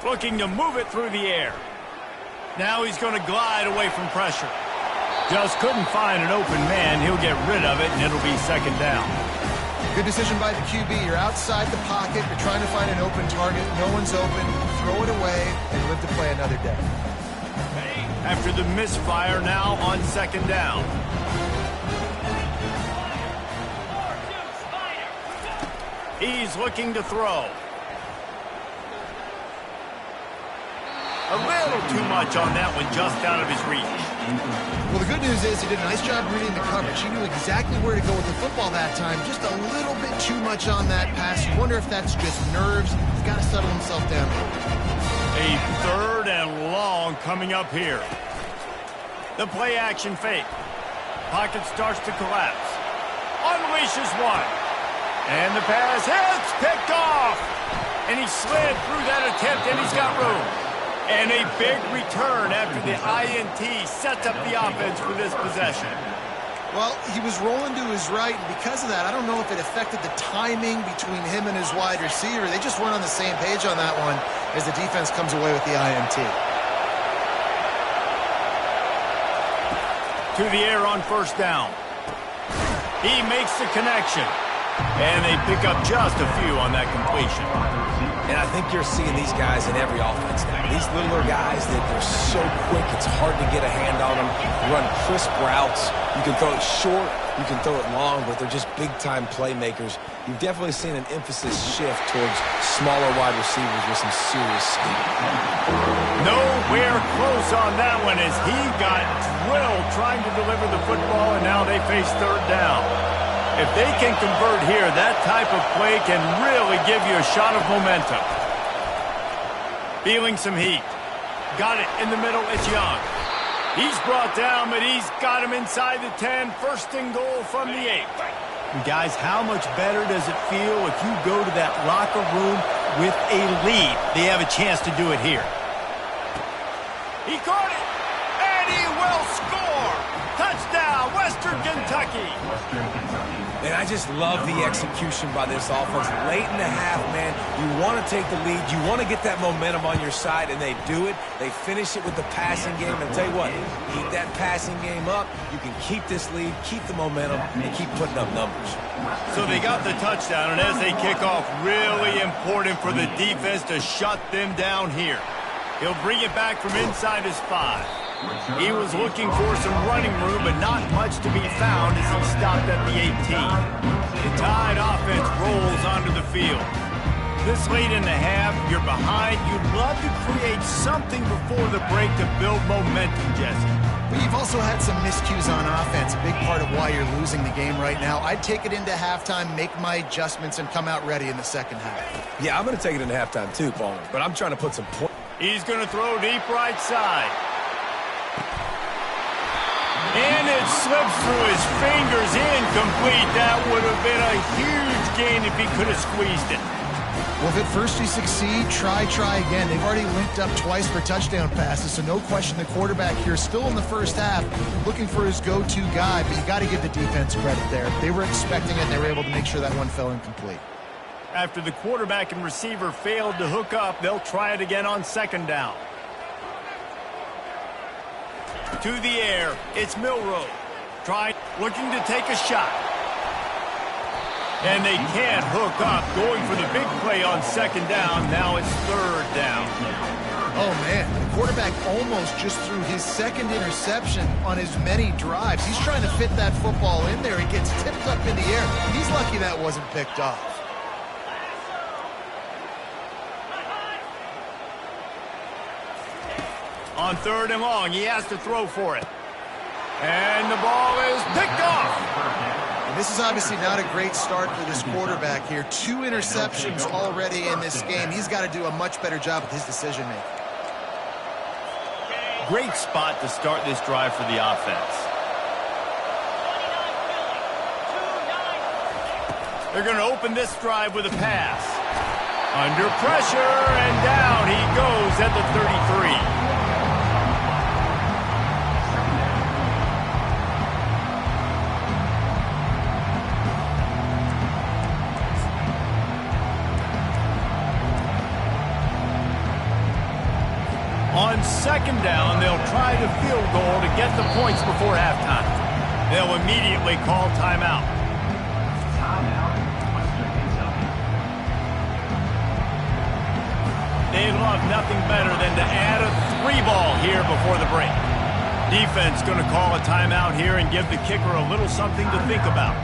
Looking to move it through the air. Now he's going to glide away from pressure. Just couldn't find an open man. He'll get rid of it, and it'll be 2nd down. Good decision by the QB. You're outside the pocket. You're trying to find an open target. No one's open. Throw it away and live to play another day. After the misfire, now on 2nd down. He's looking to throw. A little too much on that one, just out of his reach. Well, the good news is he did a nice job reading the coverage. He knew exactly where to go with the football that time. Just a little bit too much on that pass. You wonder if that's just nerves. He's got to settle himself down. A 3rd and long coming up here. The play action fake. Pocket starts to collapse. Unleashes one. And the pass hits, picked off. And he slid through that attempt, and he's got room. And a big return after the INT sets up the offense for this possession. Well, he was rolling to his right, and because of that, I don't know if it affected the timing between him and his wide receiver. They just weren't on the same page on that one as the defense comes away with the INT. To the air on 1st down. He makes the connection. And they pick up just a few on that completion. And I think you're seeing these guys in every offense now. These littler guys, they're so quick, it's hard to get a hand on them. Run crisp routes. You can throw it short, you can throw it long, but they're just big-time playmakers. You've definitely seen an emphasis shift towards smaller wide receivers with some serious speed. Nowhere close on that one as he got drilled trying to deliver the football, and now they face 3rd down. If they can convert here, that type of play can really give you a shot of momentum. Feeling some heat. Got it in the middle. It's Young. He's brought down, but he's got him inside the 10. 1st and goal from the 8. And guys, how much better does it feel if you go to that locker room with a lead? They have a chance to do it here. He caught it, and he will score. Touchdown, Western Kentucky. And I just love the execution by this offense. Late in the half, man, you want to take the lead. You want to get that momentum on your side, and they do it. They finish it with the passing game. And I'll tell you what, keep that passing game up. You can keep this lead, keep the momentum, and keep putting up numbers. So they got the touchdown, and as they kick off, really important for the defense to shut them down here. He'll bring it back from inside his 5. He was looking for some running room, but not much to be found as he stopped at the 18. The Tide offense rolls onto the field. This late in the half, you're behind. You'd love to create something before the break to build momentum, Jesse. But you've also had some miscues on offense, a big part of why you're losing the game right now. I'd take it into halftime, make my adjustments, and come out ready in the 2nd half. Yeah, I'm going to take it into halftime too, Palmer, but I'm trying to put some points. He's going to throw deep right side. And it slips through his fingers, incomplete. That would have been a huge gain if he could have squeezed it. Well, if at first you succeed, try again. They've already linked up twice for touchdown passes, so no question the quarterback here still in the 1st half looking for his go-to guy, but you got to give the defense credit there. They were expecting it, and they were able to make sure that one fell incomplete. After the quarterback and receiver failed to hook up, they'll try it again on 2nd down. To the air, it's Milroe. Looking to take a shot. And they can't hook up, going for the big play on 2nd down. Now it's 3rd down. Oh, man, the quarterback almost just threw his 2nd interception on as many drives. He's trying to fit that football in there. It gets tipped up in the air. He's lucky that wasn't picked off. On 3rd and long, he has to throw for it. And the ball is picked off. And this is obviously not a great start for this quarterback here. 2 interceptions already in this game. He's got to do a much better job with his decision-making. Great spot to start this drive for the offense. They're going to open this drive with a pass. Under pressure, and down he goes at the 33. On second down, they'll try the field goal to get the points before halftime. They'll immediately call timeout. They'd love nothing better than to add a 3-ball here before the break. Defense going to call a timeout here and give the kicker a little something to think about.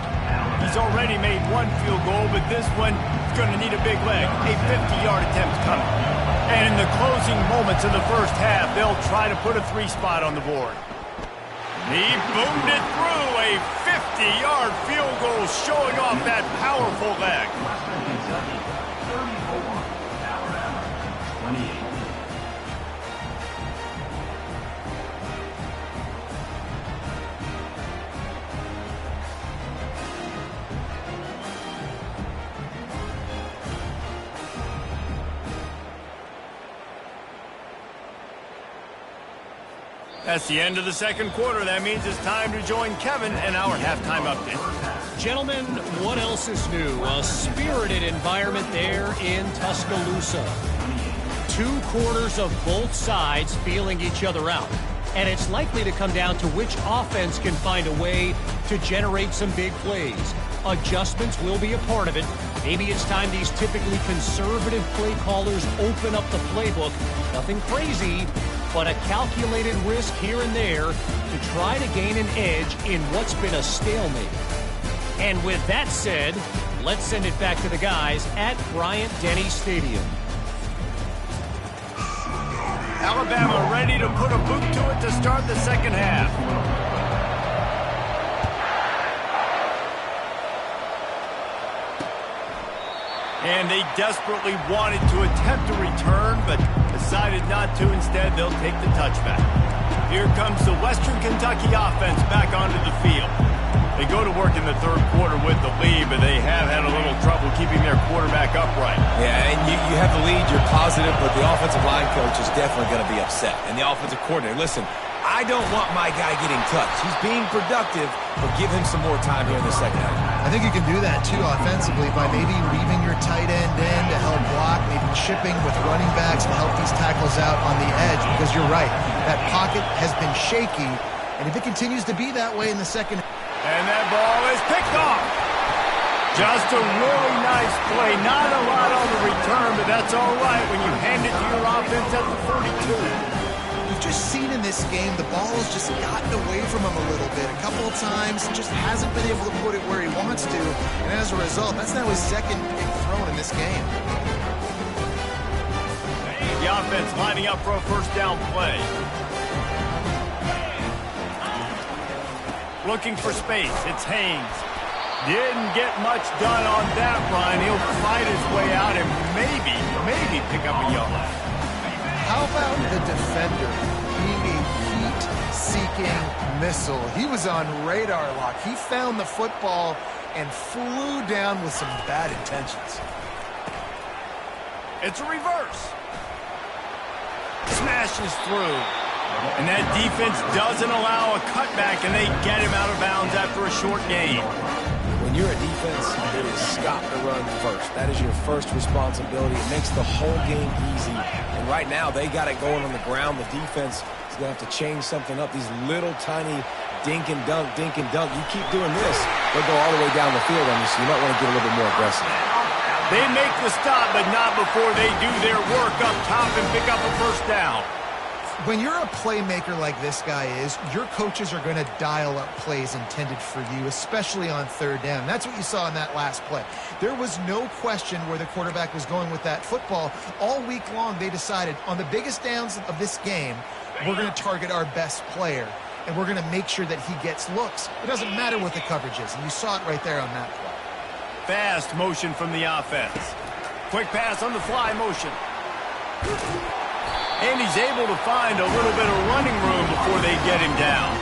He's already made one field goal, but this one is going to need a big leg. A 50-yard attempt coming. And in the closing moments of the first half, they'll try to put a 3-spot on the board. He boomed it through. A 50-yard field goal showing off that powerful leg. That's the end of the second quarter. That means it's time to join Kevin in our halftime update. Gentlemen, what else is new? A spirited environment there in Tuscaloosa. 2 quarters of both sides feeling each other out. And it's likely to come down to which offense can find a way to generate some big plays. Adjustments will be a part of it. Maybe it's time these typically conservative play callers open up the playbook. Nothing crazy, but a calculated risk here and there to try to gain an edge in what's been a stalemate. And with that said, let's send it back to the guys at Bryant-Denny Stadium. Alabama ready to put a boot to it to start the second half. And they desperately wanted to attempt a return, but decided not to. Instead, they'll take the touchback. Here comes the Western Kentucky offense back onto the field. They go to work in the third quarter with the lead, but they have had a little trouble keeping their quarterback upright. Yeah, and you have the lead, you're positive, but the offensive line coach is definitely going to be upset. And the offensive coordinator, listen, I don't want my guy getting touched. He's being productive, but give him some more time here in the second half. I think you can do that, too, offensively, by maybe leaving your tight end in to help block, maybe chipping with running backs to help these tackles out on the edge, because you're right. That pocket has been shaky, and if it continues to be that way in the second half. And that ball is picked off. Just a really nice play. Not a lot on the return, but that's all right when you hand it to your offense at the 42. We've just seen in this game the ball has just gotten away from him a little bit. A couple of times, just hasn't been able to put it where he wants to. And as a result, that's now his second pick thrown in this game. The offense lining up for a first down play. Looking for space. It's Haynes. Didn't get much done on that run. He'll fight his way out and maybe pick up a yard. How about the defender being a heat-seeking missile? He was on radar lock. He found the football and flew down with some bad intentions. It's a reverse. Smashes through. And that defense doesn't allow a cutback, and they get him out of bounds after a short gain. When you're a defense, it is stop the run first. That is your first responsibility. It makes the whole game easy. And right now, they got it going on the ground. The defense is going to have to change something up. These little tiny dink and dunk, dink and dunk. You keep doing this, they'll go all the way down the field on you, so you might want to get a little bit more aggressive. They make the stop, but not before they do their work up top and pick up a first down. When you're a playmaker like this guy is, your coaches are going to dial up plays intended for you, especially on third down. That's what you saw in that last play. There was no question where the quarterback was going with that football. All week long, they decided on the biggest downs of this game, we're going to target our best player, and we're going to make sure that he gets looks. It doesn't matter what the coverage is, and you saw it right there on that play. Fast motion from the offense. Quick pass on the fly motion. And he's able to find a little bit of running room before they get him down.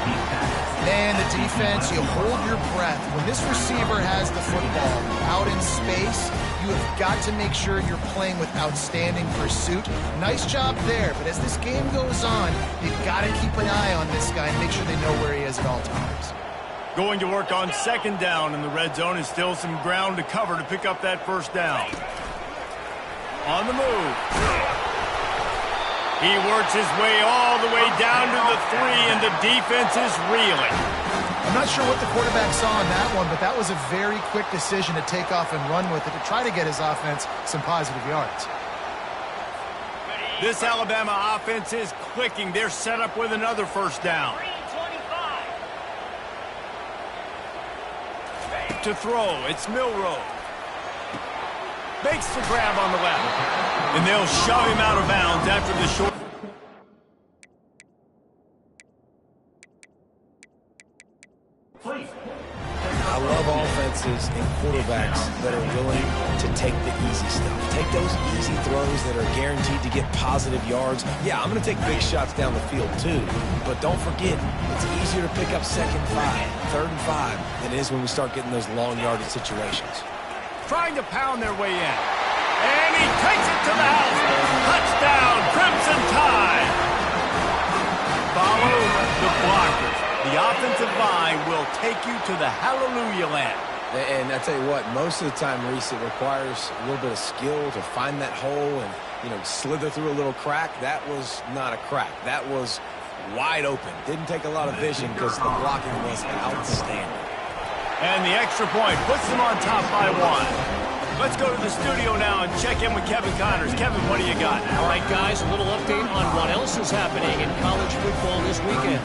Man, the defense, you hold your breath. When this receiver has the football out in space, you have got to make sure you're playing with outstanding pursuit. Nice job there, but as this game goes on, you've got to keep an eye on this guy and make sure they know where he is at all times. Going to work on second down in the red zone, is still some ground to cover to pick up that first down. On the move. He works his way all the way down to the 3, and the defense is reeling. I'm not sure what the quarterback saw on that one, but that was a very quick decision to take off and run with it to try to get his offense some positive yards. This Alabama offense is clicking. They're set up with another first down. To throw, it's Milroe. Makes the grab on the left. And they'll shove him out of bounds after the short. I love offenses and quarterbacks that are willing to take the easy stuff. Take those easy throws that are guaranteed to get positive yards. Yeah, I'm going to take big shots down the field too. But don't forget, it's easier to pick up 2nd and 5, 3rd and 5 than it is when we start getting those long yardage situations. Trying to pound their way in. And he takes it to the house. Touchdown, Crimson Tide. Follow the blockers. The offensive line will take you to the hallelujah land. And I tell you what, most of the time, Reese, it requires a little bit of skill to find that hole and, slither through a little crack. That was not a crack. That was wide open. Didn't take a lot of vision because the blocking was outstanding. And the extra point puts them on top by 1. Let's go to the studio now and check in with Kevin Connors. Kevin, what do you got? All right, guys, a little update on what else is happening in college football this weekend.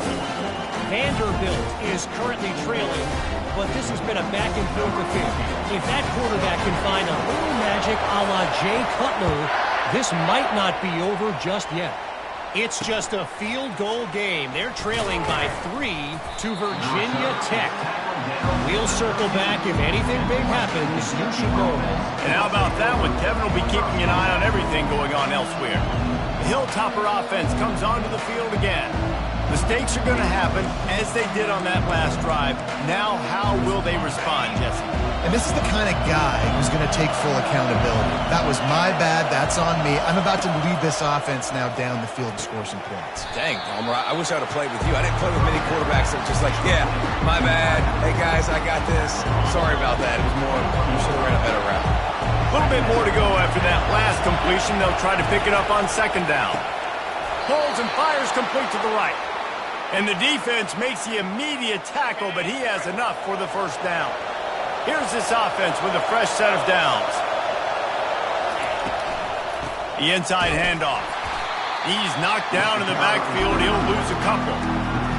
Vanderbilt is currently trailing, but this has been a back-and-forth affair. If that quarterback can find a little magic a la Jay Cutler, this might not be over just yet. It's just a field goal game. They're trailing by 3 to Virginia Tech. We'll circle back. If anything big happens, you should know. And how about that one? Kevin will be keeping an eye on everything going on elsewhere. The Hilltopper offense comes onto the field again. Mistakes are going to happen, as they did on that last drive. Now, how will they respond, Jesse? And this is the kind of guy who's going to take full accountability. That was my bad. That's on me. I'm about to lead this offense now down the field and score some points. Dang, Palmer, I wish I would have played with you. I didn't play with many quarterbacks that were just like, yeah, my bad. Hey, guys, I got this. Sorry about that. It was more, you should have ran a better route. A little bit more to go after that last completion. They'll try to pick it up on second down. Pulls and fires complete to the right. And the defense makes the immediate tackle, but he has enough for the first down. Here's this offense with a fresh set of downs. The inside handoff. He's knocked down in the backfield. He'll lose a couple.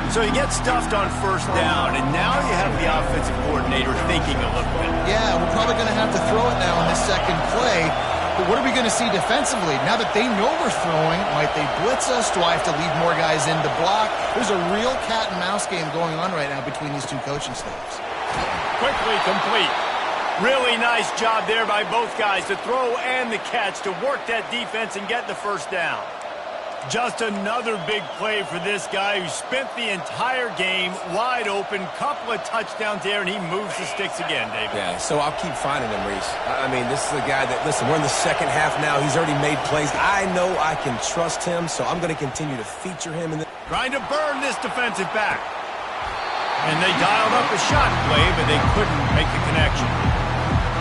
So he gets stuffed on first down, and now you have the offensive coordinator thinking a little bit. Yeah, we're probably going to have to throw it now on this second play. But what are we going to see defensively? Now that they know we're throwing, might they blitz us? Do I have to leave more guys in to block? There's a real cat and mouse game going on right now between these two coaching staffs. Quickly complete. Really nice job there by both guys to throw and the catch to work that defense and get the first down. Just another big play for this guy who spent the entire game wide open. Couple of touchdowns there, and he moves the sticks again, David. Yeah, so I'll keep finding him, Reese. I mean, this is a guy that, listen, we're in the second half now. He's already made plays. I know I can trust him, so I'm going to continue to feature him. Trying to burn this defensive back. And they dialed up a shot play, but they couldn't make the connection.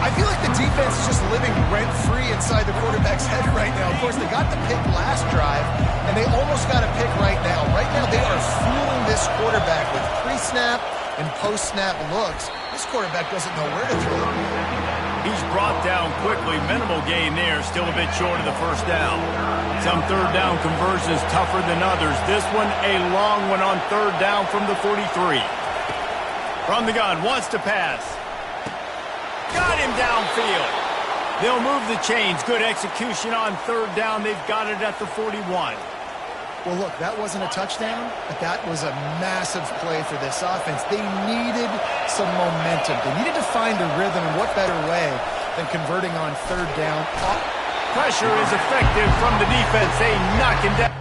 I feel like the defense is just living rent-free inside the quarterback's head right now. Of course, they got the pick last drive, and they almost got a pick right now. Right now, they are fooling this quarterback with pre-snap and post-snap looks. This quarterback doesn't know where to throw it. He's brought down quickly. Minimal gain there. Still a bit short of the first down. Some third down conversions tougher than others. This one, a long one on third down from the 43. From the gun, wants to pass. Got him downfield. They'll move the chains. Good execution on third down. They've got it at the 41. Well, look, that wasn't a touchdown, but that was a massive play for this offense. They needed some momentum. They needed to find a rhythm, and what better way than converting on third down. Pressure is effective from the defense. They knock him down.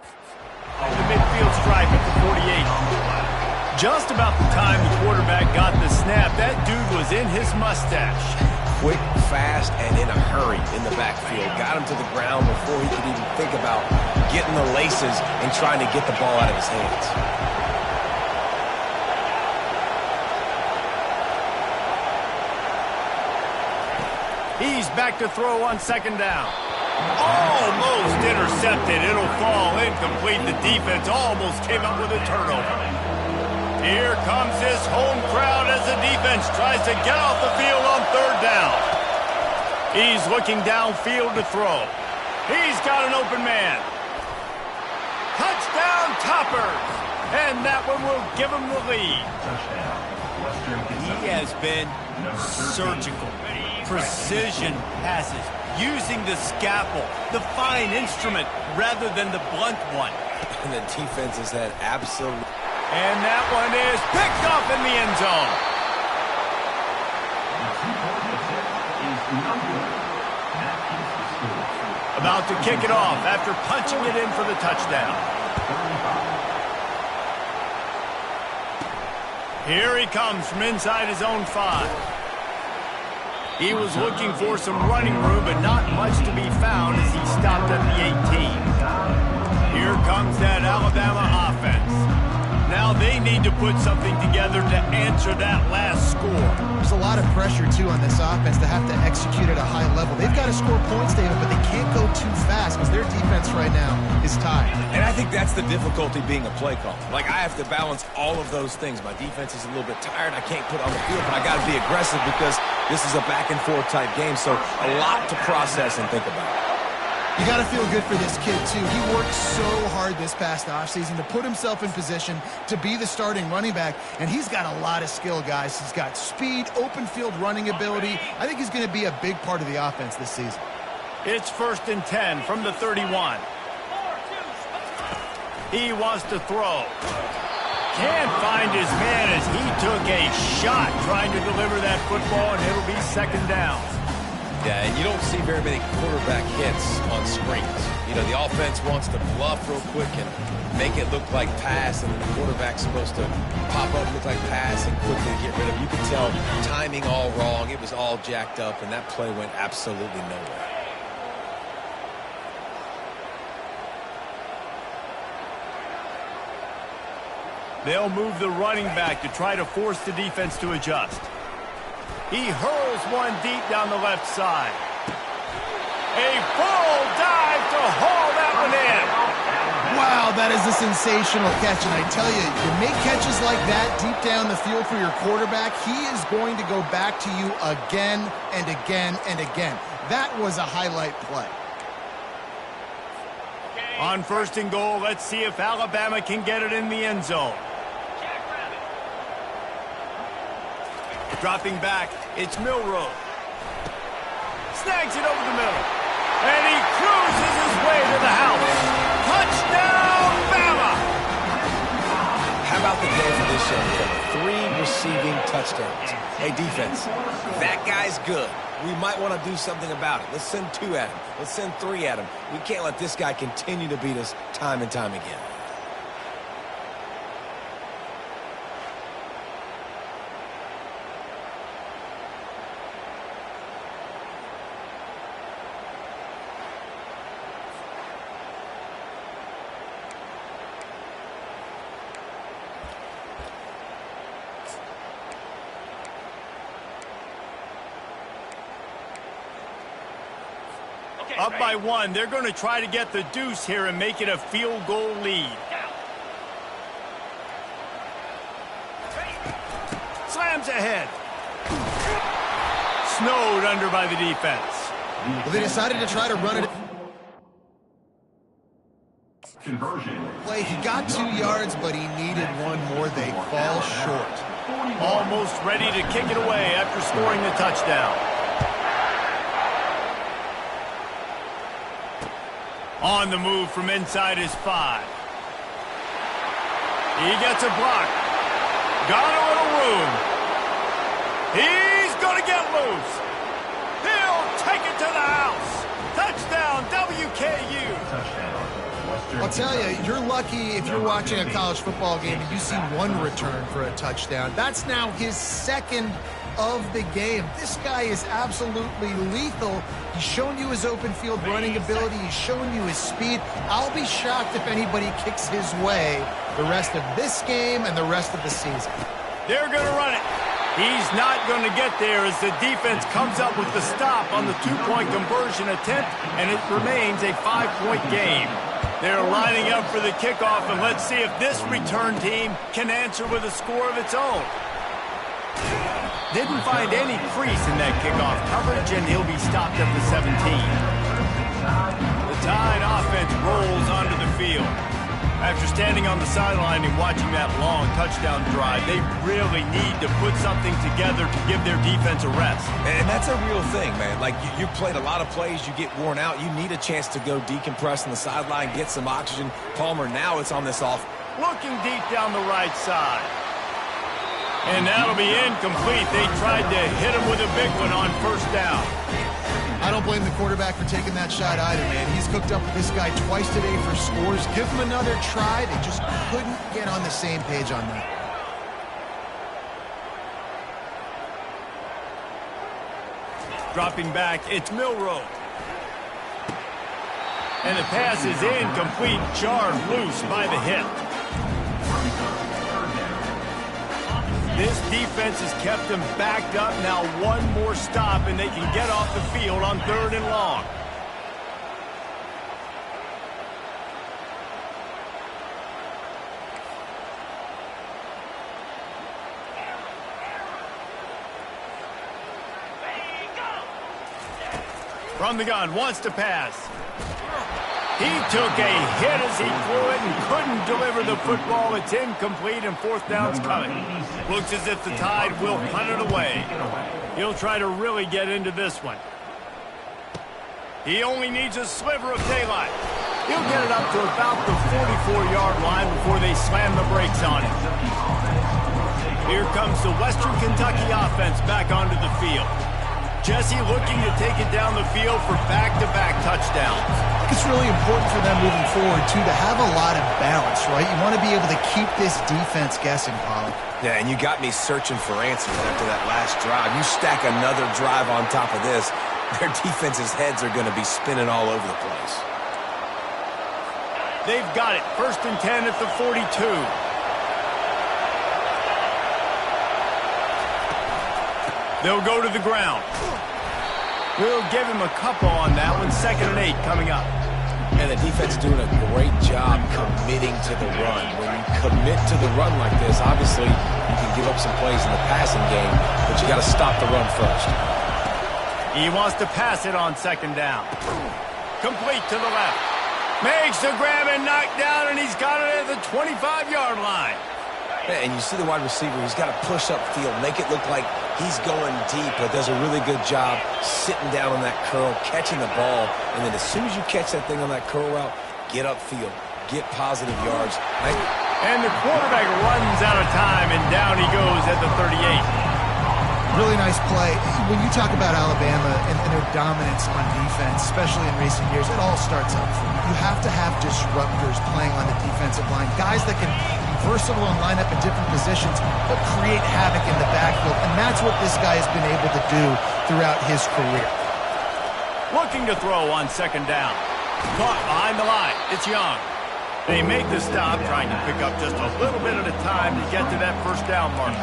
The midfield stripe at the 48. Just about the time the quarterback got the snap, that dude was in his mustache. Quick, fast, and in a hurry in the backfield. Got him to the ground before he could even think about getting the laces and trying to get the ball out of his hands. He's back to throw on second down. Almost intercepted. It'll fall incomplete. The defense almost came up with a turnover. Here comes this home crowd as the defense tries to get off the field on third down. He's looking downfield to throw. He's got an open man. Touchdown Toppers! And that one will give him the lead. He has been surgical. Precision passes, using the scalpel, the fine instrument, rather than the blunt one. And the defense has had absolute... And that one is picked off in the end zone. About to kick it off after punching it in for the touchdown. Here he comes from inside his own 5. He was looking for some running room, but not much to be found as he stopped at the 18. Here comes that Alabama offense. Now they need to put something together to answer that last score. There's a lot of pressure, too, on this offense to have to execute at a high level. They've got to score points, David, but they can't go too fast because their defense right now is tied. And I think that's the difficulty being a play caller. Like, I have to balance all of those things. My defense is a little bit tired. I can't put on the field, but I got to be aggressive because this is a back-and-forth type game, so a lot to process and think about. You got to feel good for this kid, too. He worked so hard this past offseason to put himself in position to be the starting running back, and he's got a lot of skill, guys. He's got speed, open field running ability. I think he's going to be a big part of the offense this season. It's 1st and 10 from the 31. He wants to throw. Can't find his man as he took a shot trying to deliver that football, and it'll be second down. Yeah, and you don't see very many quarterback hits on screens. You know, the offense wants to bluff real quick and make it look like pass, and then the quarterback's supposed to pop up, look like pass, and quickly get rid of it. You could tell timing all wrong. It was all jacked up, and that play went absolutely nowhere. They'll move the running back to try to force the defense to adjust. He hurls one deep down the left side. A full dive to haul that one in. Wow, that is a sensational catch, and I tell you, you make catches like that deep down the field for your quarterback, he is going to go back to you again and again and again. That was a highlight play. On 1st and goal, let's see if Alabama can get it in the end zone. Dropping back, it's Milroe. Snags it over the middle. And he cruises his way to the house. Touchdown, Bama! How about the day for this young fella? 3 receiving touchdowns. Hey, defense, that guy's good. We might want to do something about it. Let's send 2 at him. Let's send 3 at him. We can't let this guy continue to beat us time and time again. Up by 1. They're going to try to get the deuce here and make it a field goal lead. Slams ahead. Snowed under by the defense. Well, they decided to try to run it. Play, he got 2 yards, but he needed 1 more. They fall short. Almost ready to kick it away after scoring the touchdown. On the move from inside his 5. He gets a block. Got a little room. He's going to get loose. He'll take it to the house. Touchdown, WKU. I'll tell you, you're lucky if you're watching a college football game and you see one return for a touchdown. That's now his second of the game. This guy is absolutely lethal. He's shown you his open field running ability. He's shown you his speed. I'll be shocked if anybody kicks his way the rest of this game and the rest of the season. They're going to run it. He's not going to get there as the defense comes up with the stop on the two-point conversion attempt, and it remains a 5-point game. They're lining up for the kickoff, and let's see if this return team can answer with a score of its own. Didn't find any crease in that kickoff coverage, and he'll be stopped at the 17. The Tide offense rolls onto the field. After standing on the sideline and watching that long touchdown drive, they really need to put something together to give their defense a rest. And that's a real thing, man. Like, you played a lot of plays, you get worn out, you need a chance to go decompress on the sideline, get some oxygen. Palmer, now it's on this off. Looking deep down the right side. And that'll be incomplete. They tried to hit him with a big one on first down. I don't blame the quarterback for taking that shot either, man. He's cooked up with this guy twice today for scores. Give him another try. They just couldn't get on the same page on that. Dropping back, it's Milroe. And the pass is incomplete, jarred loose by the hit. This defense has kept them backed up. Now one more stop, and they can get off the field on 3rd and long. From the gun, wants to pass. He took a hit as he threw it and couldn't deliver the football. It's incomplete, and 4th down's coming. Looks as if the Tide will punt it away. He'll try to really get into this one. He only needs a sliver of daylight. He'll get it up to about the 44-yard line before they slam the brakes on him. Here comes the Western Kentucky offense back onto the field. Jesse looking to take it down the field for back-to-back touchdowns. I think it's really important for them moving forward, too, to have a lot of balance, right? You want to be able to keep this defense guessing, Pollock. Yeah, and you got me searching for answers after that last drive. You stack another drive on top of this, their defense's heads are going to be spinning all over the place. They've got it. 1st and 10 at the 42. They'll go to the ground. We'll give him a couple on that one. 2nd and 8 coming up. And the defense is doing a great job committing to the run. When you commit to the run like this, obviously you can give up some plays in the passing game, but you got to stop the run first. He wants to pass it on 2nd down. Complete to the left. Makes the grab and knock down, and he's got it at the 25-yard line. And you see the wide receiver, he's got to push up field, make it look like he's going deep, but does a really good job sitting down on that curl, catching the ball, and then as soon as you catch that thing on that curl route, get upfield, get positive yards. And the quarterback runs out of time, and down he goes at the 38. Really nice play. When you talk about Alabama and their dominance on defense, especially in recent years, it all starts up front. You have to have disruptors playing on the defensive line, guys that can be versatile and line up in different positions, but create havoc in the backfield, and that's what this guy has been able to do throughout his career. Looking to throw on 2nd down. Caught behind the line. It's Young. They make the stop, trying to pick up just a little bit at a time to get to that 1st down marker.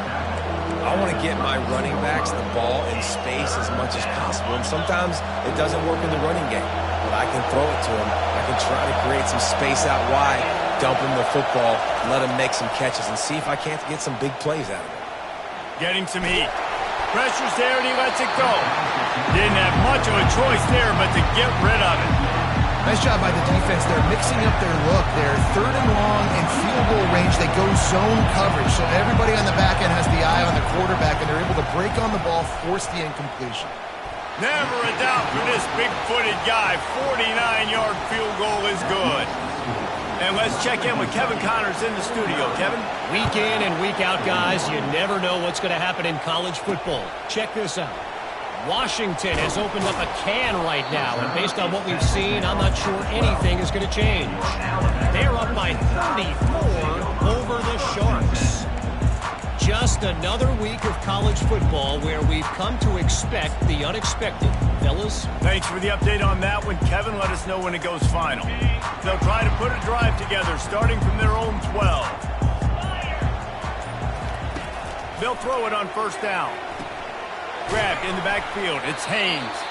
I want to get my running backs the ball in space as much as possible, and sometimes it doesn't work in the running game, but I can throw it to them. I can try to create some space out wide, dump him the football, let him make some catches, and see if I can't get some big plays out of it. Getting some heat. Pressure's there, and he lets it go. Didn't have much of a choice there, but to get rid of it. Nice job by the defense. They're mixing up their look. They're 3rd and long in field goal range. They go zone coverage. So everybody on the back end has the eye on the quarterback, and they're able to break on the ball, force the incompletion. Never a doubt for this big-footed guy. 49-yard field goal is good. And let's check in with Kevin Connors in the studio. Kevin? Week in and week out, guys, you never know what's going to happen in college football. Check this out. Washington has opened up a can right now, and based on what we've seen, I'm not sure anything is going to change. They're up by 34 over the Sharks. Just another week of college football where we've come to expect the unexpected. Fellas? Thanks for the update on that one, Kevin. Let us know when it goes final. They'll try to put a drive together, starting from their own 12. They'll throw it on first down. Grabbed in the backfield. It's Haynes.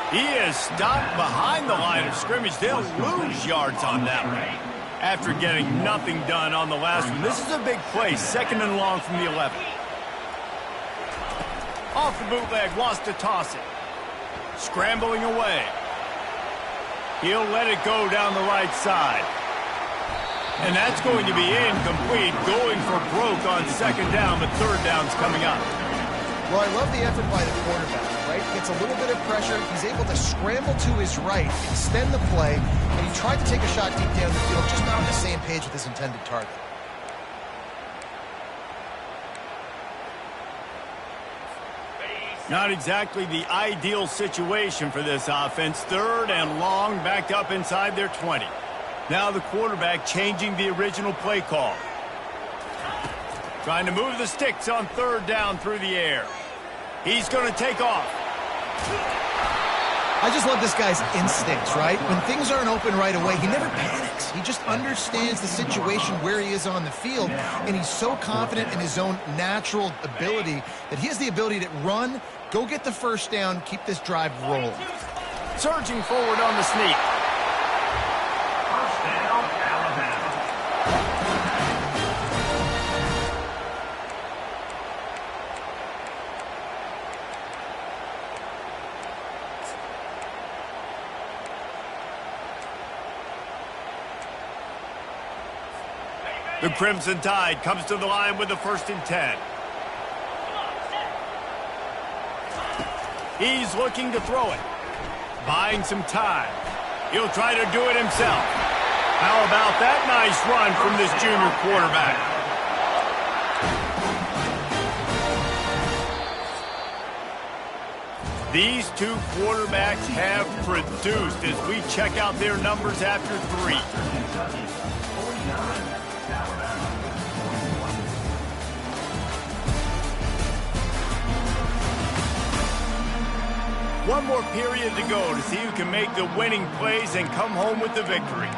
He is stopped behind the line of scrimmage. They'll lose yards on that one. After getting nothing done on the last one, this is a big play. 2nd and long from the 11. Off the bootleg, wants to toss it. Scrambling away. He'll let it go down the right side. And that's going to be incomplete. Going for broke on 2nd down, but 3rd down's coming up. Well, I love the effort by the quarterback, right? Gets a little bit of pressure. He's able to scramble to his right, extend the play, and he tried to take a shot deep down the field, just not on the same page with his intended target. Not exactly the ideal situation for this offense. 3rd and long, backed up inside their 20. Now the quarterback changing the original play call. Trying to move the sticks on 3rd down through the air. He's going to take off. I just love this guy's instincts, right? When things aren't open right away, he never panics. He just understands the situation where he is on the field, and he's so confident in his own natural ability that he has the ability to run, go get the first down, keep this drive rolling. Surging forward on the sneak. The Crimson Tide comes to the line with the 1st and 10. He's looking to throw it. Buying some time. He'll try to do it himself. How about that nice run from this junior quarterback? These two quarterbacks have produced as we check out their numbers after 3. One more period to go to see who can make the winning plays and come home with the victory.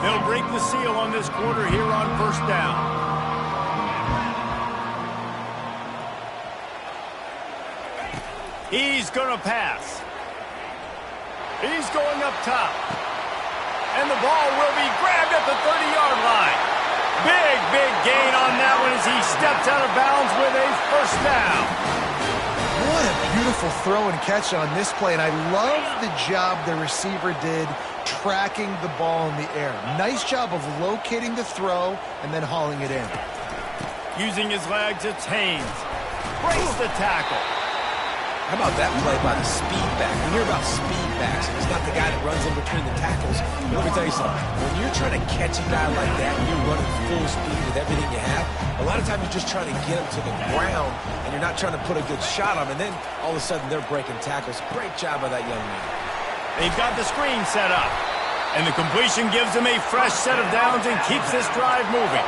They'll break the seal on this quarter here on 1st down. He's going to pass. He's going up top. And the ball will be grabbed at the 30-yard line. Big gain on that one as he steps out of bounds with a 1st down. What a beautiful throw and catch on this play, and I love the job the receiver did tracking the ball in the air. Nice job of locating the throw and then hauling it in. Using his legs, it's Haynes. Breaks the tackle. How about that play by the speed back? We hear about speed backs, and it's not the guy that runs in between the tackles. But let me tell you something. When you're trying to catch a guy like that, and you're running full speed with everything you have, a lot of times you're just trying to get him to the ground, and you're not trying to put a good shot on him, and then all of a sudden they're breaking tackles. Great job by that young man. They've got the screen set up, and the completion gives them a fresh set of downs and keeps this drive moving.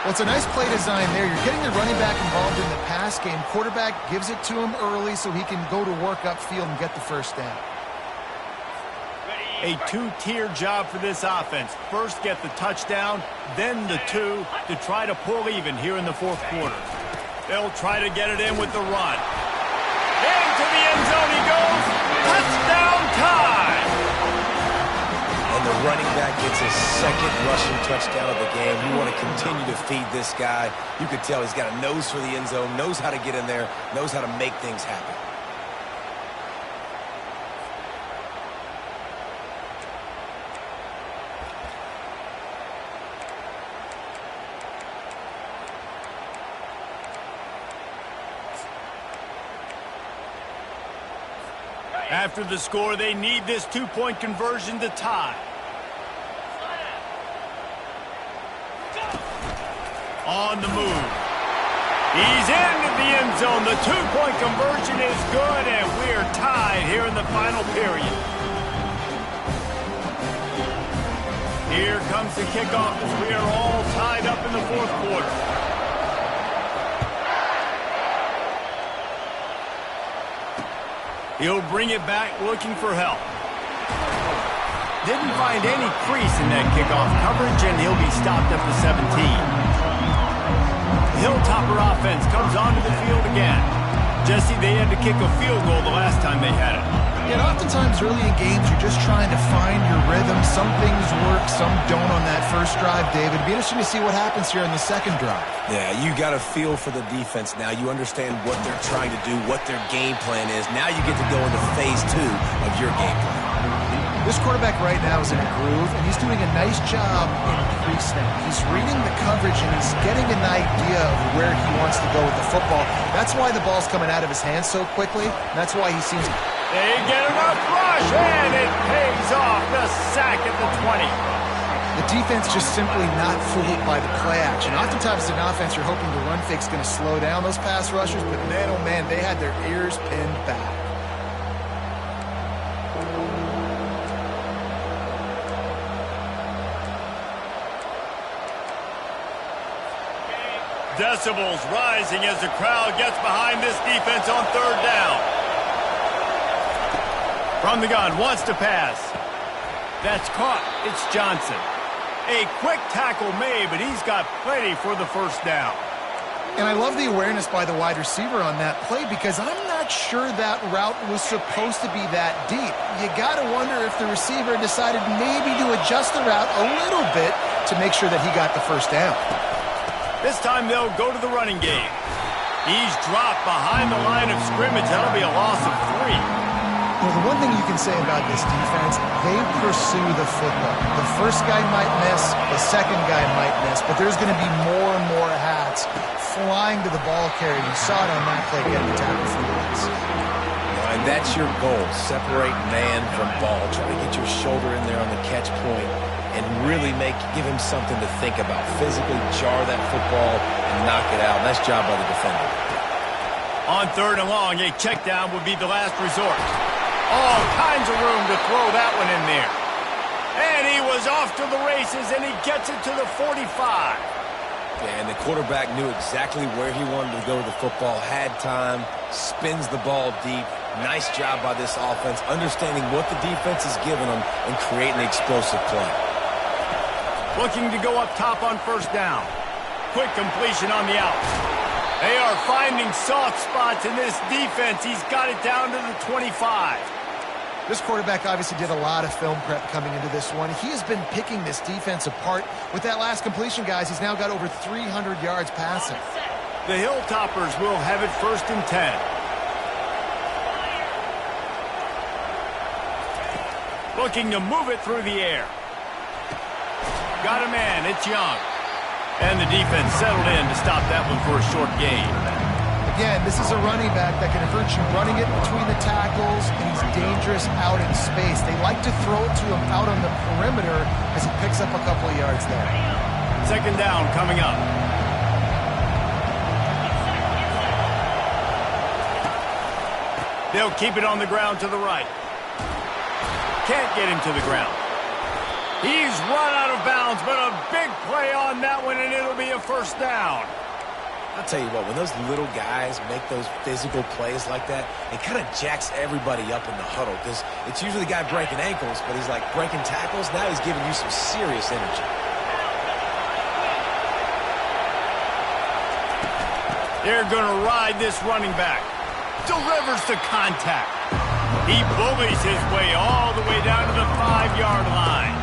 Well, it's a nice play design there. You're getting the running back involved in the pass game. Quarterback gives it to him early so he can go to work upfield and get the 1st down. A 2-tier job for this offense. First get the touchdown, then the 2 to try to pull even here in the 4th quarter. They'll try to get it in with the run. Into the end zone he goes. Touchdown time! And the running back gets his 2nd rushing touchdown of the game. You want to continue to feed this guy. You could tell he's got a nose for the end zone, knows how to get in there, knows how to make things happen. After the score, they need this 2-point conversion to tie. On the move. He's into the end zone. The two-point conversion is good, and we're tied here in the final period. Here comes the kickoff as we are all tied up in the fourth quarter. He'll bring it back looking for help. Didn't find any crease in that kickoff coverage, and he'll be stopped at the 17. Hilltopper offense comes onto the field again. Jesse, they had to kick a field goal the last time they had it. And oftentimes early in games, you're just trying to find your rhythm. Some things work, some don't on that first drive, David. It'd be interesting to see what happens here in the second drive. Yeah, you got a feel for the defense now. You understand what they're trying to do, what their game plan is. Now you get to go into phase 2 of your game plan. This quarterback right now is in a groove, and he's doing a nice job in pre-snap. He's reading the coverage, and he's getting an idea of where he wants to go with the football. That's why the ball's coming out of his hands so quickly, and that's why he seems... They get enough rush, and it pays off. The sack at the 20. The defense just simply not fooled by the play action. Oftentimes, as an offense, you're hoping the run fake's going to slow down those pass rushers, but man, oh man, they had their ears pinned back. Decibels rising as the crowd gets behind this defense on third down. From the gun, wants to pass. That's caught. It's Johnson. A quick tackle made, but he's got plenty for the first down. And I love the awareness by the wide receiver on that play because I'm not sure that route was supposed to be that deep. You got to wonder if the receiver decided maybe to adjust the route a little bit to make sure that he got the first down. This time they'll go to the running game. He's dropped behind the line of scrimmage. That'll be a loss of 3. Well, the one thing you can say about this defense, they pursue the football. The first guy might miss, the second guy might miss, but there's going to be more and more hats flying to the ball carrier. You saw it on that play getting the tackle for the loss. And that's your goal, separate man from ball. Try to get your shoulder in there on the catch point and really give him something to think about. Physically jar that football and knock it out. Nice job by the defender. On third and long, a check down would be the last resort. All kinds of room to throw that one in there. And he was off to the races, and he gets it to the 45. And the quarterback knew exactly where he wanted to go with the football, had time, spins the ball deep. Nice job by this offense, understanding what the defense is giving them and creating the explosive play. Looking to go up top on first down. Quick completion on the out. They are finding soft spots in this defense. He's got it down to the 25. This quarterback obviously did a lot of film prep coming into this one. He has been picking this defense apart. With that last completion, guys, he's now got over 300 yards passing. The Hilltoppers will have it first and 10. Looking to move it through the air. Got a man. It's Young. And the defense settled in to stop that one for a short gain. Again, this is a running back that can hurt you running it between the tackles, and he's dangerous out in space. They like to throw it to him out on the perimeter as he picks up a couple of yards there. Second down coming up. They'll keep it on the ground to the right. Can't get him to the ground. He's run out of bounds, but a big play on that one, and it'll be a first down. I'll tell you what, when those little guys make those physical plays like that, it kind of jacks everybody up in the huddle because it's usually the guy breaking ankles, but he's like breaking tackles. Now he's giving you some serious energy. They're going to ride this running back. Delivers the contact. He bullies his way all the way down to the 5-yard line.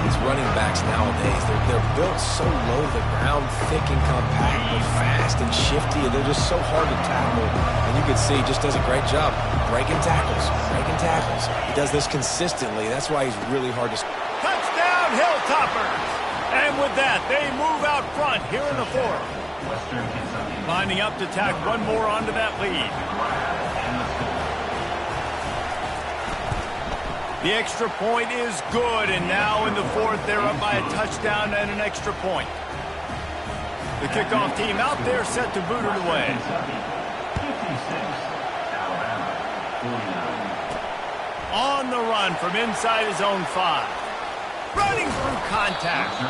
These running backs nowadays, they're built so low to the ground, thick and compact, but fast and shifty, and they're just so hard to tackle. And you can see he just does a great job breaking tackles, breaking tackles. He does this consistently. That's why he's really hard to... Touchdown, Hilltoppers! And with that, they move out front here in the fourth. Lining up to tack one more onto that lead. The extra point is good, and now in the fourth, they're up by a touchdown and an extra point. The The kickoff team out there set to boot it away. On the run from inside his own 5. Running through contact.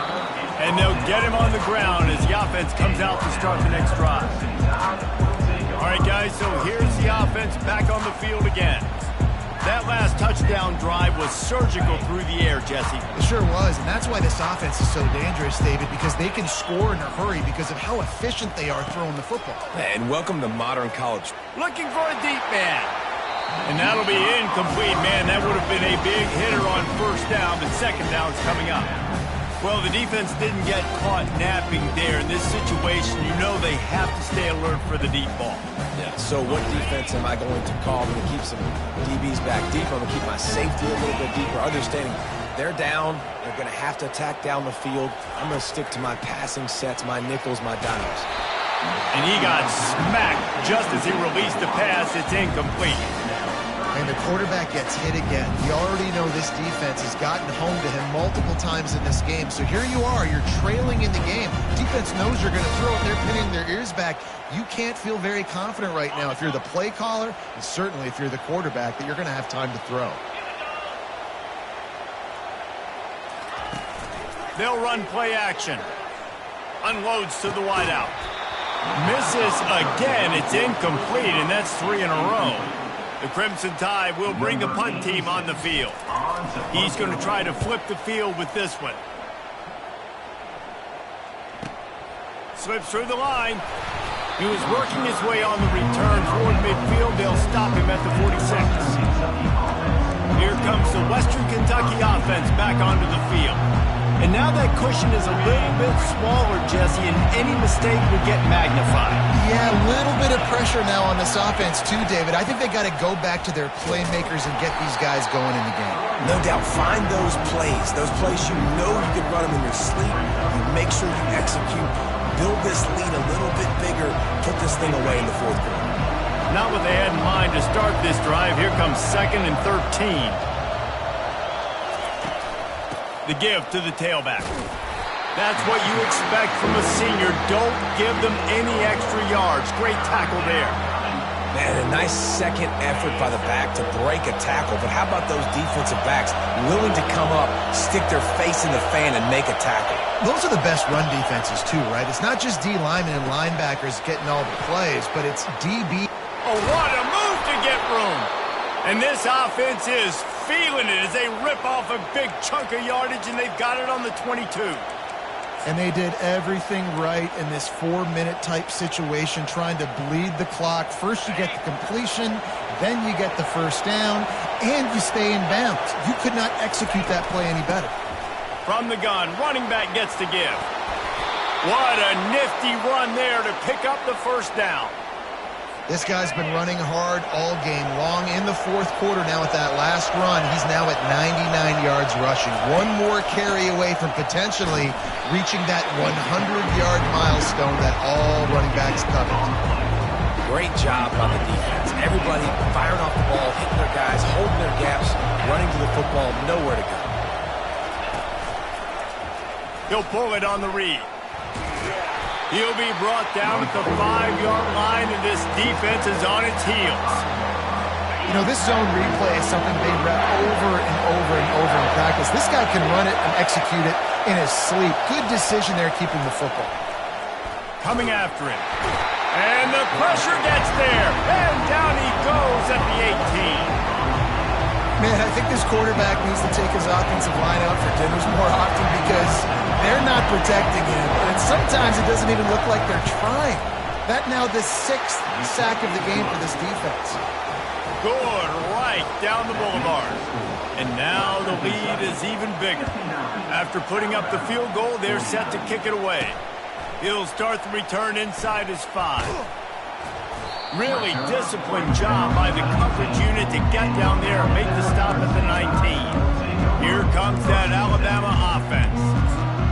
And they'll get him on the ground as the offense comes out to start the next drive. All right, guys, so here's the offense back on the field again. That last touchdown drive was surgical through the air, Jesse. It sure was, and that's why this offense is so dangerous, David, because they can score in a hurry because of how efficient they are throwing the football. And welcome to modern college. Looking for a deep man. And that'll be incomplete, man. That would have been a big hitter on first down, but second down's coming up. Well, the defense didn't get caught napping there. In this situation, you know they have to stay alert for the deep ball. Yeah, so what defense am I going to call? I'm going to keep some DBs back deep. I'm going to keep my safety a little bit deeper. Understanding they're down. They're going to have to attack down the field. I'm going to stick to my passing sets, my nickels, my dimes. And he got smacked just as he released the pass. It's incomplete. And the quarterback gets hit again. You already know this defense has gotten home to him multiple times in this game. So here you are, you're trailing in the game. Defense knows you're going to throw it. They're pinning their ears back. You can't feel very confident right now if you're the play caller, and certainly if you're the quarterback, that you're going to have time to throw. They'll run play action. Unloads to the wideout. Misses again. It's incomplete, and that's 3 in a row. The Crimson Tide will bring the punt team on the field. He's going to try to flip the field with this one. Slips through the line. He was working his way on the return toward midfield. They'll stop him at the 46. Here comes the Western Kentucky offense back onto the field. And now that cushion is a little bit smaller, Jesse, and any mistake will get magnified. Yeah, a little bit of pressure now on this offense too, David. I think they got to go back to their playmakers and get these guys going in the game. No doubt, find those plays you know you can run them in your sleep. You make sure you execute. Build this lead a little bit bigger. Put this thing away in the fourth quarter. Not what they had in mind to start this drive. Here comes 2nd and 13. The give to the tailback. That's what you expect from a senior. Don't give them any extra yards. Great tackle there. Man, a nice second effort by the back to break a tackle. But how about those defensive backs willing to come up, stick their face in the fan, and make a tackle? Those are the best run defenses too, right? It's not just D linemen and linebackers getting all the plays, but it's DB. Oh, what a move to get room. And this offense is feeling it as they rip off a big chunk of yardage, and they've got it on the 22. And they did everything right in this 4-minute type situation, trying to bleed the clock. First you get the completion, then you get the first down, and you stay in bounds. You could not execute that play any better. From the gun, running back gets the give. What a nifty run there to pick up the first down. This guy's been running hard all game long. In the fourth quarter now with that last run, he's now at 99 yards rushing. One more carry away from potentially reaching that 100-yard milestone that all running backs covet. Great job by the defense. Everybody firing off the ball, hitting their guys, holding their gaps, running to the football, nowhere to go. He'll pull it on the read. He'll be brought down at the 5-yard line, and this defense is on its heels. You know, this zone replay is something they rep over and over and over in practice. This guy can run it and execute it in his sleep. Good decision there keeping the football. Coming after him. And the pressure gets there. And down he goes at the 18. Man, I think this quarterback needs to take his offensive line out for dinners more often because they're not protecting him. And sometimes it doesn't even look like they're trying. That now the 6th sack of the game for this defense. Good right down the boulevard. And now the lead is even bigger. After putting up the field goal, they're set to kick it away. He'll start the return inside his 5. Really disciplined job by the coverage unit to get down there and make the stop at the 19. Here comes that Alabama offense.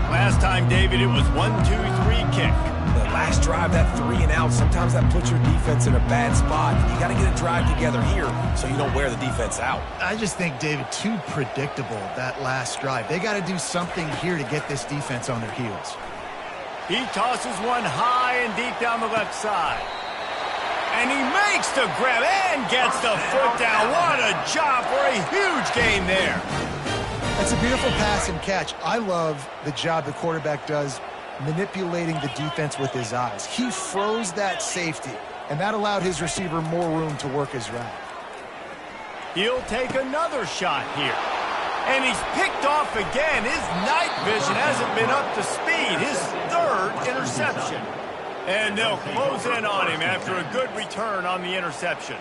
Last time, David, it was 1-2-3 kick. The last drive, that 3 and out, sometimes that puts your defense in a bad spot. You got to get a drive together here so you don't wear the defense out. I just think, David, too predictable, that last drive. They got to do something here to get this defense on their heels. He tosses one high and deep down the left side. And he makes the grab and gets the foot down. What a job for a huge gain there. That's a beautiful pass and catch. I love the job the quarterback does manipulating the defense with his eyes. He froze that safety, and that allowed his receiver more room to work his route. He'll take another shot here. And he's picked off again. His night vision hasn't been up to speed. His third interception. And they'll close in on him after a good return on the interception.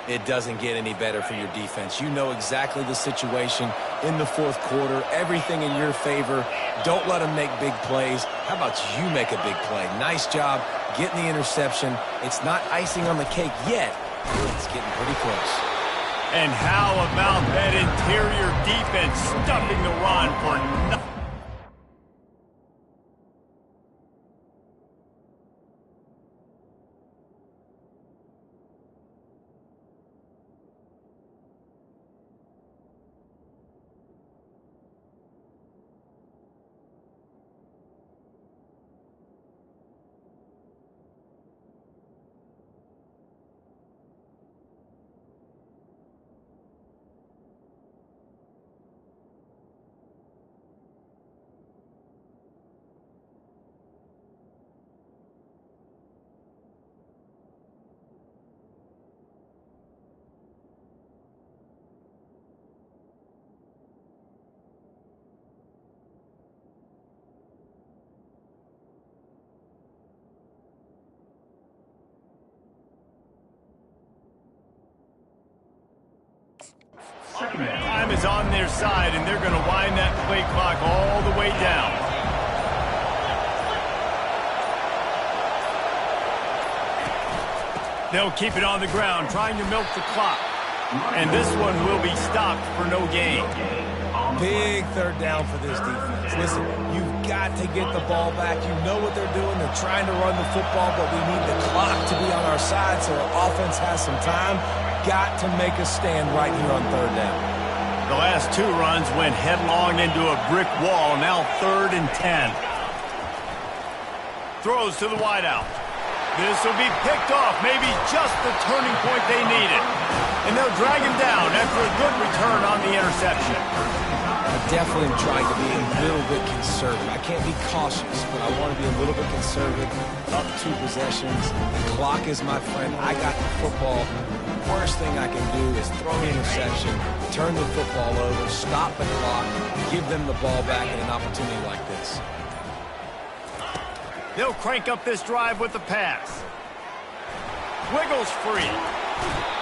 It doesn't get any better for your defense. You know exactly the situation in the fourth quarter. Everything in your favor. Don't let them make big plays. How about you make a big play? Nice job getting the interception. It's not icing on the cake yet. It's getting pretty close. And how about that interior defense stuffing the run for nothing? Time is on their side, and they're going to wind that play clock all the way down. They'll keep it on the ground, trying to milk the clock. And this one will be stopped for no gain. Big third down for this defense. Listen, you've got to get the ball back. You know what they're doing. They're trying to run the football, but we need the clock to be on our side so our offense has some time. Got to make a stand right here on third down. The last two runs went headlong into a brick wall. Now 3rd and 10. Throws to the wideout. This will be picked off. Maybe just the turning point they needed. And they'll drag him down after a good return on the interception. I definitely am trying to be a little bit conservative. I can't be cautious, but I want to be a little bit conservative. Up 2 possessions. The clock is my friend. I got the football. Worst thing I can do is throw an interception, turn the football over, stop the clock, give them the ball back in an opportunity like this. They'll crank up this drive with the pass. Wiggles free.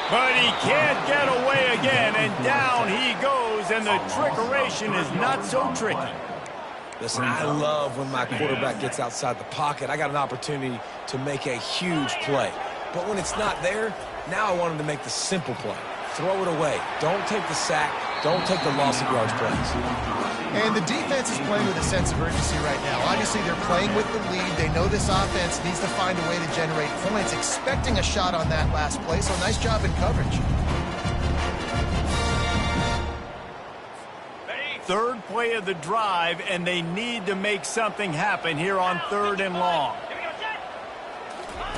But he can't get away again, and down he goes, and the trickeration is not so tricky. Listen, I love when my quarterback gets outside the pocket. I got an opportunity to make a huge play. But when it's not there, now I want him to make the simple play. Throw it away. Don't take the sack. Don't take the loss of yards plays. And the defense is playing with a sense of urgency right now. Obviously, they're playing with the lead. They know this offense needs to find a way to generate points, expecting a shot on that last play. So nice job in coverage. 3rd play of the drive, and they need to make something happen here on 3rd and long.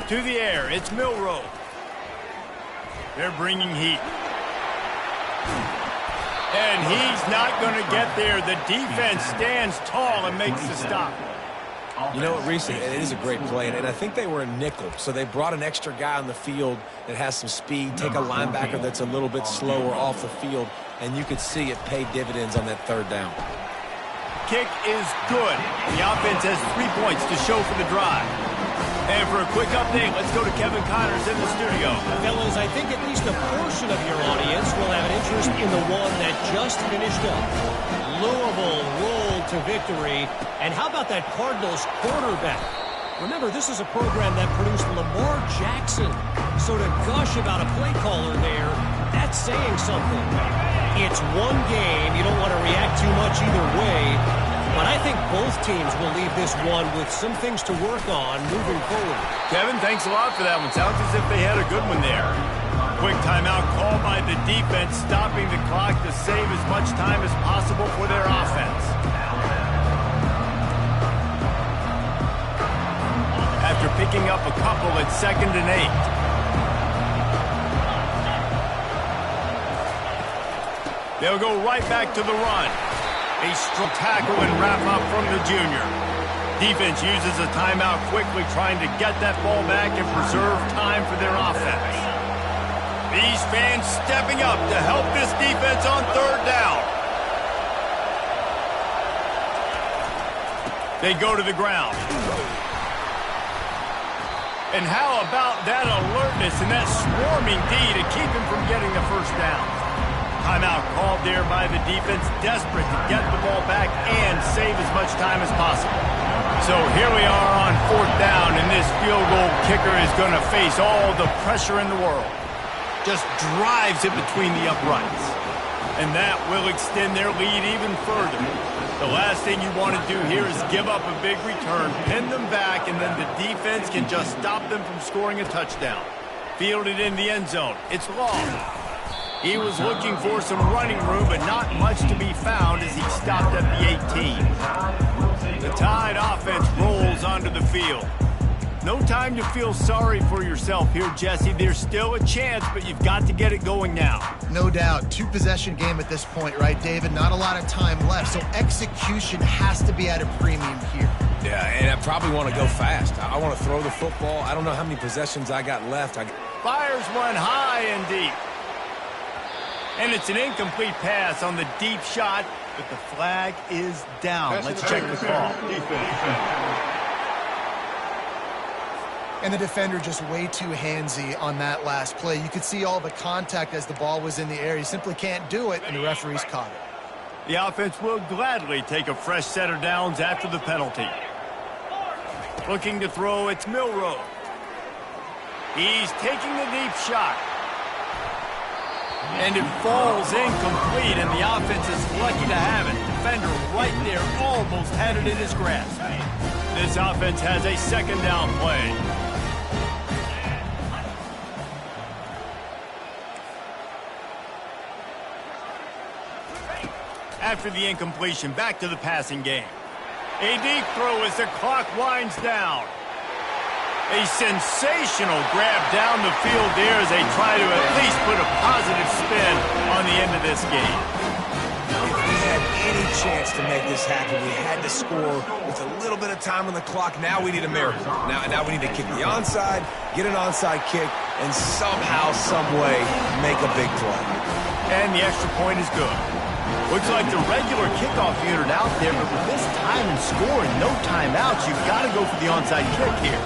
To the air, it's Milroe. They're bringing heat. And he's not going to get there. The defense stands tall and makes the stop. You know what, Reese, it is a great play, and I think they were a nickel, so they brought an extra guy on the field that has some speed, take a linebacker that's a little bit slower off the field, and you could see it pay dividends on that 3rd down. Kick is good. The offense has 3 points to show for the drive. And for a quick update, let's go to Kevin Connors in the studio. Fellas, I think at least a portion of your audience will have an interest in the one that just finished up. Louisville rolled to victory. And how about that Cardinals quarterback? Remember, this is a program that produced Lamar Jackson. So to gush about a play caller there, that's saying something. It's one game. You don't want to react too much either way. But I think both teams will leave this one with some things to work on moving forward. Kevin, thanks a lot for that one. Sounds as if they had a good one there. Quick timeout called by the defense, stopping the clock to save as much time as possible for their offense. picking up a couple at 2nd and 8. They'll go right back to the run. A strong tackle and wrap up from the junior. Defense uses a timeout quickly, trying to get that ball back and preserve time for their offense. These fans stepping up to help this defense on 3rd down. They go to the ground. And how about that alertness and that swarming D to keep him from getting the 1st down? Timeout called there by the defense, desperate to get the ball back and save as much time as possible. So here we are on 4th down, and this field goal kicker is going to face all the pressure in the world. Just drives it between the uprights. And that will extend their lead even further. The last thing you want to do here is give up a big return, pin them back, and then the defense can just stop them from scoring a touchdown. Fielded in the end zone. It's long. He was looking for some running room, but not much to be found as he stopped at the 18. The Tide offense rolls onto the field. No time to feel sorry for yourself here, Jesse. There's still a chance, but you've got to get it going now. No doubt. 2-possession game at this point, right, David? Not a lot of time left, so execution has to be at a premium here. Yeah, and I probably want to go fast. I want to throw the football. I don't know how many possessions I got left. Fires one high and deep. And it's an incomplete pass on the deep shot, but the flag is down. Let's check the call. And the defender just way too handsy on that last play. You could see all the contact as the ball was in the air. He simply can't do it, and the referee's caught it. The offense will gladly take a fresh set of downs after the penalty. Looking to throw, it's Milroe. He's taking the deep shot. And it falls incomplete, and the offense is lucky to have it. Defender right there almost had it in his grasp. This offense has a 2nd down play. After the incompletion, back to the passing game. A deep throw as the clock winds down. A sensational grab down the field there as they try to at least put a positive spin on the end of this game. If we had any chance to make this happen, we had to score with a little bit of time on the clock. Now we need a miracle. Now we need to kick the onside, get an onside kick, and somehow, someway, make a big play. And the extra point is good. Looks like the regular kickoff unit out there, but with this time and score and no timeouts, you've got to go for the onside kick here.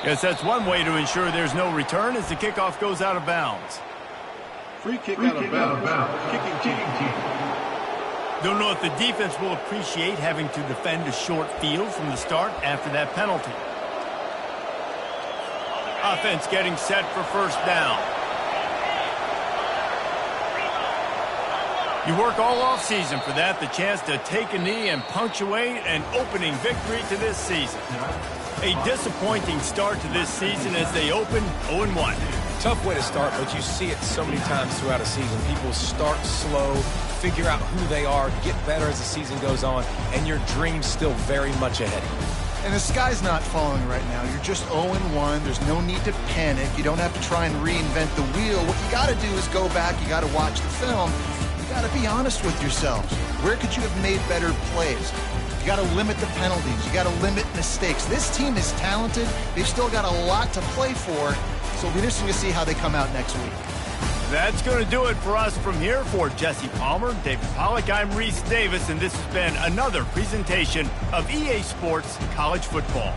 Guess that's one way to ensure there's no return as the kickoff goes out of bounds. Free kick out of bounds. Kicking team. Don't know if the defense will appreciate having to defend a short field from the start after that penalty. Offense getting set for 1st down. You work all offseason for that, the chance to take a knee and punctuate an opening victory to this season. A disappointing start to this season as they open 0-1. Tough way to start, but you see it so many times throughout a season. People start slow, figure out who they are, get better as the season goes on, and your dream's still very much ahead. And the sky's not falling right now. You're just 0-1. There's no need to panic. You don't have to try and reinvent the wheel. What you got to do is go back. You got to watch the film. You got to be honest with yourselves. Where could you have made better plays? You got to limit the penalties. You got to limit mistakes. This team is talented. They've still got a lot to play for. So it'll be interesting to see how they come out next week. That's going to do it for us from here. For Jesse Palmer, David Pollack, I'm Reese Davis, and this has been another presentation of EA Sports College Football.